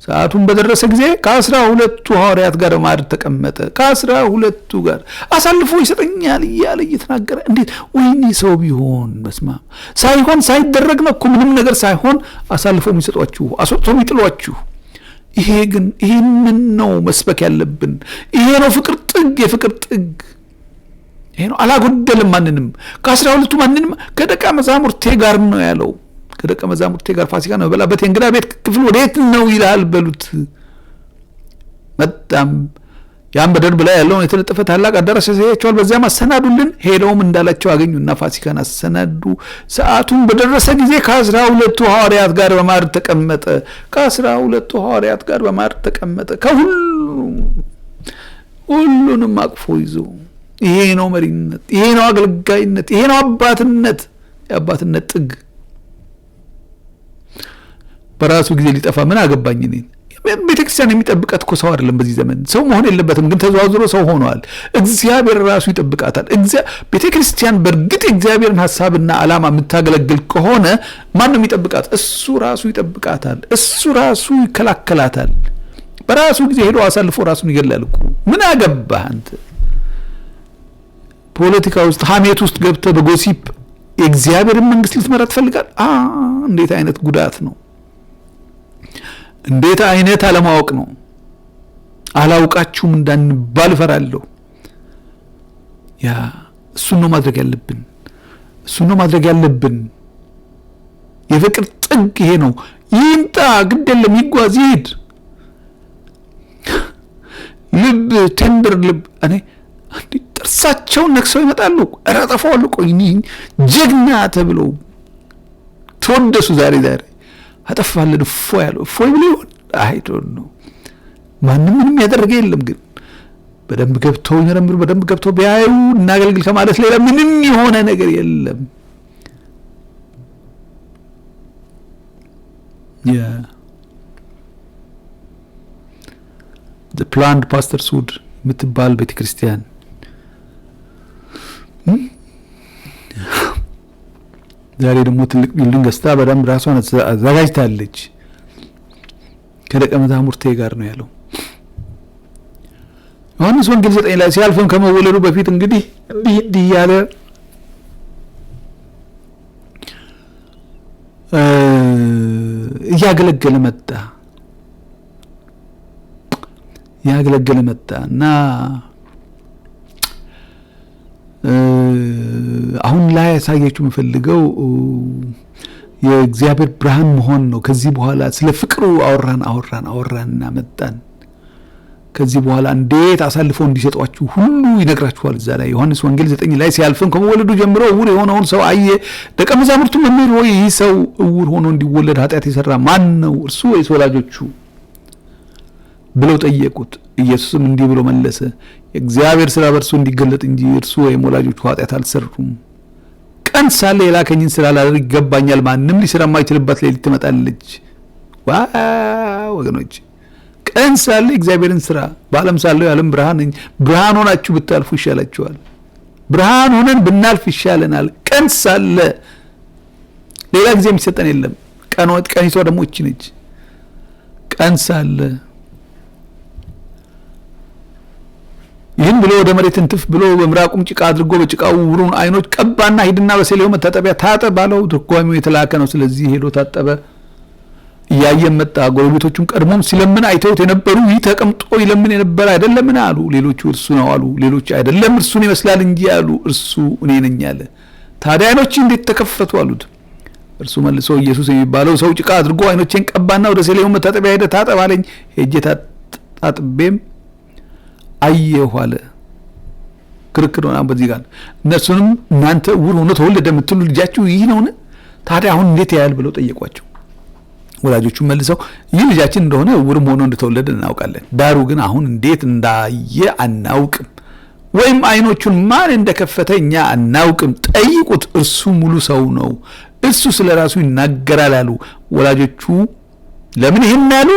ሰዓቱን በደረሰ ጊዜ ከ12ቱ ሐዋርያት ጋር ማዕድ ተቀመጠ። ከ12ቱ ጋር አሳልፎ ይሰጠኛል እያለ እየተናገረ እንዴት ወይኔ ሰው ቢሆን በስማ ሳይደረግ ነው እኮ ምንም ነገር ሳይሆን አሳልፎ የሚሰጧችሁ አስወጥቶ የሚጥሏችሁ። ይሄ ግን ይህንን ነው መስበክ ያለብን። ይሄ ነው የፍቅር ጥግ ይሄ ነው። አላጎደልም ማንንም። ከ12ቱ ማንንም ከደቀ መዛሙርቴ ጋር ነው ያለው። ከደቀ መዛሙርቴ ጋር ፋሲካ ነው በላበት የእንግዳ ቤት ክፍል ወዴት ነው ይላል በሉት። መጣም ያም በደርብ ላይ ያለውን የተለጠፈ ታላቅ አዳራሽ ያሳያቸዋል። በዚያም አሰናዱልን። ሄደውም እንዳላቸው አገኙና ፋሲካን አሰናዱ። ሰዓቱን በደረሰ ጊዜ ከ12ቱ ሐዋርያት ጋር በማዕድ ተቀመጠ። ከ12ቱ ሐዋርያት ጋር በማዕድ ተቀመጠ። ሁሉንም አቅፎ ይዞ። ይሄ ነው መሪነት፣ ይሄ ነው አገልጋይነት፣ ይሄ ነው አባትነት። የአባትነት ጥግ በራሱ ጊዜ ሊጠፋ ምን አገባኝ እኔ። ቤተክርስቲያን የሚጠብቃት እኮ ሰው አይደለም። በዚህ ዘመን ሰው መሆን የለበትም፣ ግን ተዘዋዝሮ ሰው ሆኗል። እግዚአብሔር ራሱ ይጠብቃታል። ቤተክርስቲያን በእርግጥ የእግዚአብሔርን ሐሳብና ዓላማ የምታገለግል ከሆነ ማን ነው የሚጠብቃት? እሱ ራሱ ይጠብቃታል። እሱ ራሱ ይከላከላታል። በራሱ ጊዜ ሄዶ አሳልፎ ራሱን ይገላል እኮ። ምን አገባህ አንተ? ፖለቲካ ውስጥ ሐሜት ውስጥ ገብተህ በጎሲፕ የእግዚአብሔርን መንግስት ልትመራ ትፈልጋል? እንዴት አይነት ጉዳት ነው! እንዴት አይነት አለማወቅ ነው! አላውቃችሁም እንዳንባል እፈራለሁ። እሱን ነው ማድረግ ያለብን። የፍቅር ጥግ ይሄ ነው። ይምጣ፣ ግድ የለም ይጓዝ፣ ይሄድ። ልብ ቴንደር ልብ እኔ ጥርሳቸውን ነክሰው ይመጣሉ። ኧረ ጠፋዋል። ቆይ ጀግና ተብለው ተወደሱ። ዛሬ አጠፋለን እፎይ ያለው እፎይ ብሎ ይሆን አይዶን ነው። ማንም ምንም ያደረገ የለም። ግን በደንብ ገብተው ይመረምሩ፣ በደንብ ገብተው ቢያዩ እናገልግል ከማለት ሌላ ምንም የሆነ ነገር የለም። the planned pastorhood የምትባል ቤተክርስቲያን ዛሬ ደግሞ ትልቅ ቢልዲንግ ገዝታ በደንብ ራሷን አዘጋጅታለች። ከደቀ መዛሙርቴ ጋር ነው ያለው። ዮሐንስ ወንጌል 9 ላይ ሲያልፍም ከመወለዱ በፊት እንግዲህ እንዲህ ያለ እያገለገለ መጣ እና አሁን ላይ ያሳያችሁ የምፈልገው የእግዚአብሔር ብርሃን መሆን ነው። ከዚህ በኋላ ስለ ፍቅሩ አወራንና መጣን። ከዚህ በኋላ እንዴት አሳልፈው እንዲሰጧችሁ ሁሉ ይነግራችኋል። እዛ ላይ ዮሐንስ ወንጌል 9 ላይ ሲያልፍም ከመወለዱ ጀምሮ እውር የሆነውን ሰው አየ። ደቀ መዛሙርቱ መምህር ሆይ ይህ ሰው እውር ሆኖ እንዲወለድ ኃጢአት የሰራ ማን ነው? እርሱ ወይስ ወላጆቹ ብለው ጠየቁት። ኢየሱስም እንዲህ ብሎ መለሰ፣ የእግዚአብሔር ሥራ በእርሱ እንዲገለጥ እንጂ እርሱ ወይም ወላጆቹ ኃጢአት አልሰሩም። ቀን ሳለ የላከኝን ስራ ላደርግ ይገባኛል። ማንም ሊሰራ የማይችልባት ሌሊት ትመጣለች። ወገኖች፣ ቀን ሳለ እግዚአብሔርን ስራ፣ በዓለም ሳለው የዓለም ብርሃን ነኝ። ብርሃን ሆናችሁ ብታልፉ ይሻላችኋል። ብርሃን ሆነን ብናልፍ ይሻለናል። ቀን ሳለ ሌላ ጊዜ የሚሰጠን የለም። ቀኒቷ ደግሞ እቺ ነች። ቀን ሳለ ይህን ብሎ ወደ መሬት እንትፍ ብሎ በምራቁም ጭቃ አድርጎ በጭቃው ውሩን አይኖች ቀባና ሂድና በሰሌው መታጠቢያ ታጠብ ባለው። ትርጓሜው የተላከ ነው። ስለዚህ ሄዶ ታጠበ። እያየም መጣ። ጎረቤቶቹም ቀድሞም ሲለምን አይተውት የነበሩ ይህ ተቀምጦ ይለምን የነበረ አይደለምን አሉ። ሌሎቹ እርሱ ነው አሉ። ሌሎች አይደለም እርሱን ይመስላል እንጂ አሉ። እርሱ እኔ ነኝ አለ። ታዲያ አይኖች እንዴት ተከፈቱ አሉት። እርሱ መልሶ ኢየሱስ የሚባለው ሰው ጭቃ አድርጎ አይኖቼን ቀባና ወደ ሰሌው መታጠቢያ ሄደ ታጠብ አለኝ። ሄጄ ታጥቤም አየሁ አለ። ክርክር ሆነ በዚህ ጋር። እነሱንም እናንተ እውር ሆኖ ተወለደ የምትሉ ልጃችሁ ይህ ነውን? ታዲያ አሁን እንዴት ያያል ብለው ጠየቋቸው። ወላጆቹ መልሰው ይህ ልጃችን እንደሆነ እውርም ሆኖ እንደተወለደ እናውቃለን፣ ዳሩ ግን አሁን እንዴት እንዳየ አናውቅም፣ ወይም አይኖቹን ማን እንደከፈተ እኛ አናውቅም። ጠይቁት፣ እርሱ ሙሉ ሰው ነው፣ እርሱ ስለ ራሱ ይናገራል አሉ። ወላጆቹ ለምን ይህን ያሉ?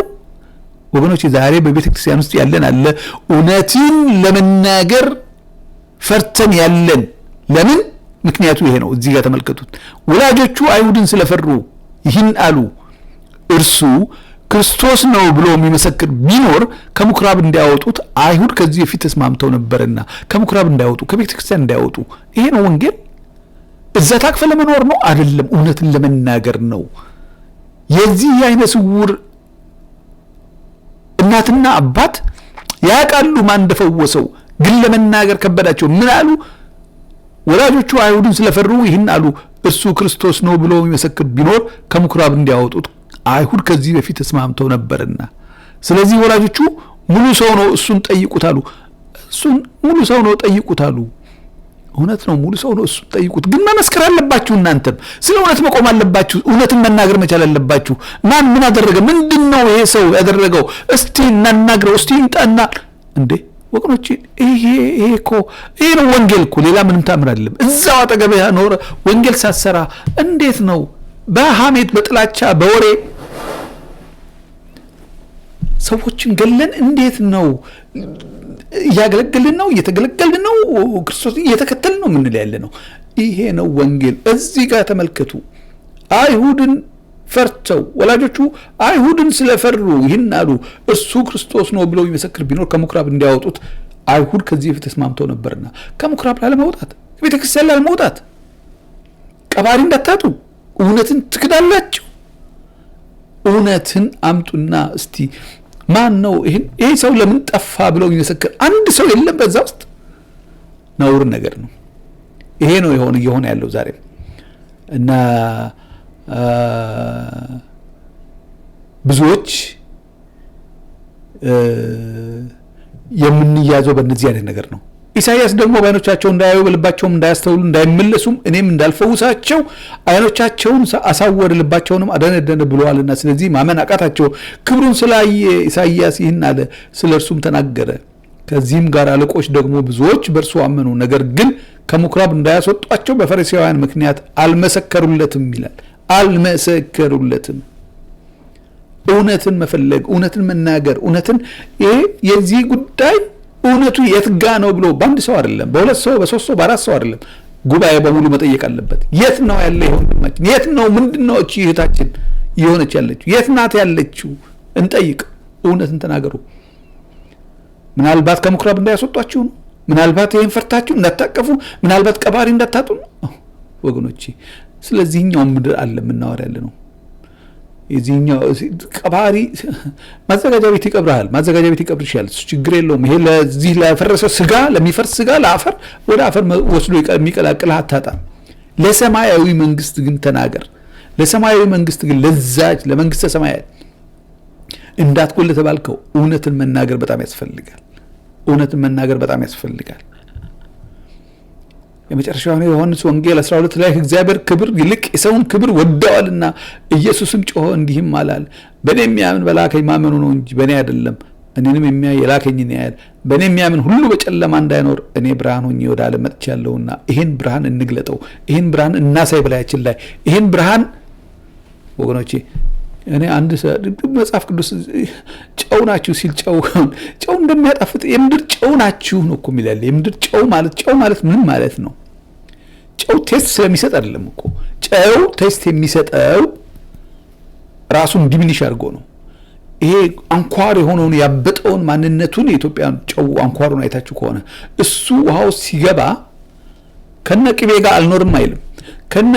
ወገኖች፣ ዛሬ በቤተ ክርስቲያን ውስጥ ያለን አለ እውነትን ለመናገር ፈርተን ያለን። ለምን? ምክንያቱ ይሄ ነው። እዚህ ጋር ተመልከቱት። ወላጆቹ አይሁድን ስለፈሩ ይህን አሉ። እርሱ ክርስቶስ ነው ብሎ የሚመሰክር ቢኖር ከምኩራብ እንዳያወጡት አይሁድ ከዚህ በፊት ተስማምተው ነበርና ከምኩራብ እንዳያወጡ፣ ከቤተ ክርስቲያን እንዳያወጡ። ይሄ ነው ወንጌል። እዛ ታቅፈ ለመኖር ነው አይደለም፣ እውነትን ለመናገር ነው። የዚህ አይነ ስውር እናትና አባት ያውቃሉ ማን እንደፈወሰው፣ ግን ለመናገር ከበዳቸው። ምን አሉ? ወላጆቹ አይሁድን ስለፈሩ ይህን አሉ። እርሱ ክርስቶስ ነው ብሎ የሚመሰክር ቢኖር ከምኩራብ እንዲያወጡት አይሁድ ከዚህ በፊት ተስማምተው ነበርና። ስለዚህ ወላጆቹ ሙሉ ሰው ነው እሱን ጠይቁት አሉ። እሱን ሙሉ ሰው ነው ጠይቁት አሉ። እውነት ነው፣ ሙሉ ሰው ነው፣ እሱን ጠይቁት። ግን መመስከር አለባችሁ። እናንተም ስለ እውነት መቆም አለባችሁ። እውነትን መናገር መቻል አለባችሁ። ማን ምን አደረገ? ምንድነው ይሄ ሰው ያደረገው? እስቲ እናናግረው፣ እስቲ እንጣና። እንዴ ወገኖች፣ ይሄ ነው ወንጌል እኮ። ሌላ ምንም ታምር አይደለም። እዛው አጠገብህ ኖረ ወንጌል ሳሰራ እንዴት ነው በሐሜት በጥላቻ በወሬ ሰዎችን ገለን እንዴት ነው እያገለገልን ነው፣ እየተገለገልን ነው፣ ክርስቶስ እየተከተልን ነው ምንል ያለ ነው። ይሄ ነው ወንጌል። እዚህ ጋር ተመልከቱ። አይሁድን ፈርተው ወላጆቹ አይሁድን ስለፈሩ ይህን አሉ። እርሱ ክርስቶስ ነው ብለው ይመሰክር ቢኖር ከምኩራብ እንዲያወጡት አይሁድ ከዚህ በፊት ተስማምተው ነበርና። ከምኩራብ ላለመውጣት፣ ቤተ ክርስቲያን ላለመውጣት፣ ቀባሪ እንዳታጡ፣ እውነትን ትክዳላችሁ። እውነትን አምጡና እስቲ ማን ነው ይሄ ሰው ለምን ጠፋ ብለው ይመሰክር? አንድ ሰው የለም በዛ ውስጥ። ነውር ነገር ነው። ይሄ ነው እየሆነ ያለው ዛሬ። እና ብዙዎች የምንያዘው በእነዚህ አይነት ነገር ነው። ኢሳይያስ ደግሞ በዓይኖቻቸው እንዳያዩ በልባቸውም እንዳያስተውሉ እንዳይመለሱም እኔም እንዳልፈውሳቸው ዓይኖቻቸውን አሳወረ ልባቸውንም አደነደነ ብለዋልና ስለዚህ ማመን አቃታቸው። ክብሩን ስላየ ኢሳይያስ ይህን አለ፣ ስለ እርሱም ተናገረ። ከዚህም ጋር አለቆች ደግሞ ብዙዎች በእርሱ አመኑ፣ ነገር ግን ከምኩራብ እንዳያስወጧቸው በፈሪሳውያን ምክንያት አልመሰከሩለትም ይላል። አልመሰከሩለትም። እውነትን መፈለግ፣ እውነትን መናገር፣ እውነትን ይሄ የዚህ ጉዳይ እውነቱ የት ጋ ነው ብሎ በአንድ ሰው አይደለም፣ በሁለት ሰው፣ በሶስት ሰው፣ በአራት ሰው አይደለም፣ ጉባኤ በሙሉ መጠየቅ አለበት። የት ነው ያለ ይሄ ወንድማችን? የት ነው ምንድነው እቺ እህታችን የሆነች ያለችው? የት ናት ያለችው? እንጠይቅ። እውነትን ተናገሩ። ምናልባት ከምኩራብ እንዳያስወጧችሁ ነው። ምናልባት ይሄን ፈርታችሁ እንዳታቀፉ፣ ምናልባት ቀባሪ እንዳታጡ ነው ወገኖቼ። ስለዚህኛው ምድር አለ የምናወራ ያለ ነው። የዚህኛው ቀባሪ ማዘጋጃ ቤት ይቀብራል፣ ማዘጋጃ ቤት ይቀብርሻል። እሱ ችግር የለውም። ይሄ ለዚህ ለፈረሰ ስጋ፣ ለሚፈርስ ስጋ፣ ለአፈር ወደ አፈር ወስዶ የሚቀላቅልህ አታጣም። ለሰማያዊ መንግስት ግን ተናገር። ለሰማያዊ መንግስት ግን ለዛች ለመንግስተ ሰማያት እንዳትጎል ተባልከው እውነትን መናገር በጣም ያስፈልጋል። እውነትን መናገር በጣም ያስፈልጋል። የመጨረሻው ዮሐንስ ወንጌል 12 ላይ እግዚአብሔር ክብር ይልቅ የሰውን ክብር ወደዋልና ኢየሱስም ጮኸ እንዲህም አላል፣ በእኔ የሚያምን በላከኝ ማመኑ ነው እንጂ በእኔ አይደለም። እኔንም የሚያይ የላከኝን ያያል። በእኔ የሚያምን ሁሉ በጨለማ እንዳይኖር እኔ ብርሃን ሆኜ ወደ ዓለም መጥቻለሁና ይህን ብርሃን እንግለጠው፣ ይህን ብርሃን እናሳይ በላያችን ላይ። ይህን ብርሃን ወገኖቼ እኔ አንድ መጽሐፍ ቅዱስ ጨው ናችሁ ሲል ጨው እንደሚያጣፍጥ የምድር ጨው ናችሁ ነው እኮ የሚላል። የምድር ጨው ማለት ምን ማለት ነው? ጨው ቴስት ስለሚሰጥ አይደለም እኮ። ጨው ቴስት የሚሰጠው ራሱን ዲሚኒሽ አድርጎ ነው። ይሄ አንኳር የሆነውን ያበጠውን ማንነቱን የኢትዮጵያ ጨው አንኳሩን አይታችሁ ከሆነ እሱ ውሃው ሲገባ ከነ ቅቤ ጋር አልኖርም አይልም፣ ከነ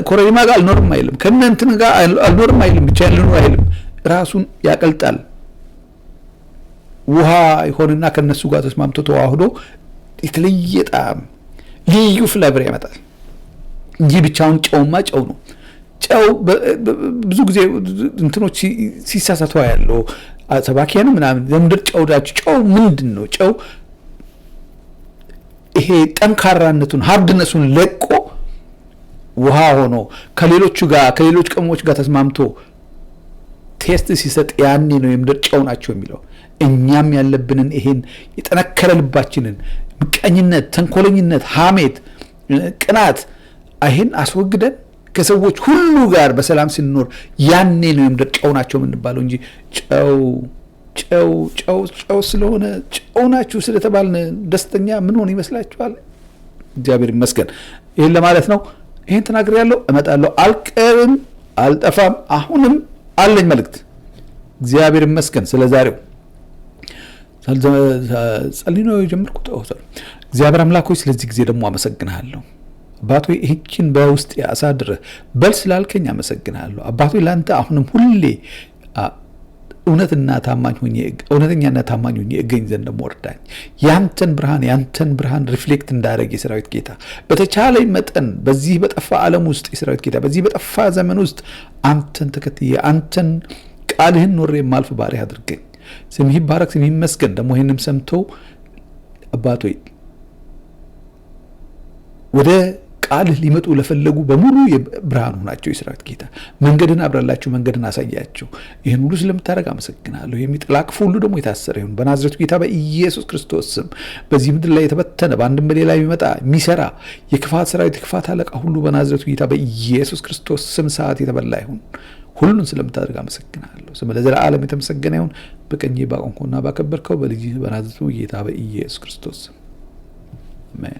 ኮረሪማ ጋር አልኖርም አይልም፣ ከነ እንትን ጋር አልኖርም አይልም፣ ብቻ ልኖር አይልም። ራሱን ያቀልጣል። ውሃ ይሆንና ከነሱ ጋር ተስማምቶ ተዋህዶ የተለየ ጣዕም፣ ልዩ ፍሌቨር ያመጣል እንጂ ብቻውን ጨውማ ጨው ነው። ጨው ብዙ ጊዜ እንትኖች ሲሳሳቱ ያለው ሰባኪያን ምናምን የምድር ጨው ዳችሁ ጨው ምንድን ነው? ጨው ይሄ ጠንካራነቱን ሃርድነሱን ለቆ ውሃ ሆኖ ከሌሎቹ ጋር ከሌሎች ቅመሞች ጋር ተስማምቶ ቴስት ሲሰጥ ያኔ ነው የምድር ጨው ናቸው የሚለው። እኛም ያለብንን ይሄን የጠነከረ ልባችንን ምቀኝነት፣ ተንኮለኝነት፣ ሐሜት፣ ቅናት ይሄን አስወግደን ከሰዎች ሁሉ ጋር በሰላም ስንኖር ያኔ ነው የምድር ጨው ናቸው የምንባለው እንጂ ጨው ስለሆነ ጨው ናችሁ ስለተባልን ደስተኛ ምን ሆነ ይመስላችኋል? እግዚአብሔር ይመስገን። ይሄን ለማለት ነው። ይሄን ተናግሬያለሁ። እመጣለሁ፣ አልቀርም፣ አልጠፋም። አሁንም አለኝ መልእክት። እግዚአብሔር ይመስገን። ስለዛሬው ጸልይ ነው የጀመርኩት። እግዚአብሔር አምላክ ሆይ ስለዚህ ጊዜ ደግሞ አመሰግንሃለሁ። አባቶ ይህችን በውስጥ አሳድረህ በል ስላልከኝ አመሰግንሃለሁ። አባቶ ለአንተ አሁንም ሁሌ እውነተኛና ታማኝ ሆኜ እገኝ ዘንድ ደግሞ እርዳኝ። ያንተን ብርሃን ሪፍሌክት እንዳደረግ የሰራዊት ጌታ በተቻለኝ መጠን በዚህ በጠፋ ዓለም ውስጥ የሰራዊት ጌታ በዚህ በጠፋ ዘመን ውስጥ አንተን ተከትዬ አንተን ቃልህን ኖሬ የማልፍ ባሪያ አድርገኝ። ስምህ ይባረክ፣ ስምህ ይመስገን። ደግሞ ይህንም ሰምቶ አባቶ ወደ ቃልህ ሊመጡ ለፈለጉ በሙሉ የብርሃን ሆናቸው የሰራዊት ጌታ መንገድን አብራላቸው፣ መንገድን አሳያቸው። ይህን ሁሉ ስለምታደርግ አመሰግናለሁ። የሚጥላ ክፉ ሁሉ ደግሞ የታሰረ ይሁን በናዝሬቱ ጌታ በኢየሱስ ክርስቶስ ስም። በዚህ ምድር ላይ የተበተነ በአንድም በሌላ የሚመጣ የሚሰራ የክፋት ሰራዊት የክፋት አለቃ ሁሉ በናዝሬቱ ጌታ በኢየሱስ ክርስቶስ ስም ሰዓት የተበላ ይሁን። ሁሉን ስለምታደርግ አመሰግናለሁ። ስም ለዘላለም የተመሰገነ ይሁን። በቀኜ ባቆምከውና ባከበርከው በልጅህ በናዝሬቱ ጌታ በኢየሱስ ክርስቶስ ስም አሜን።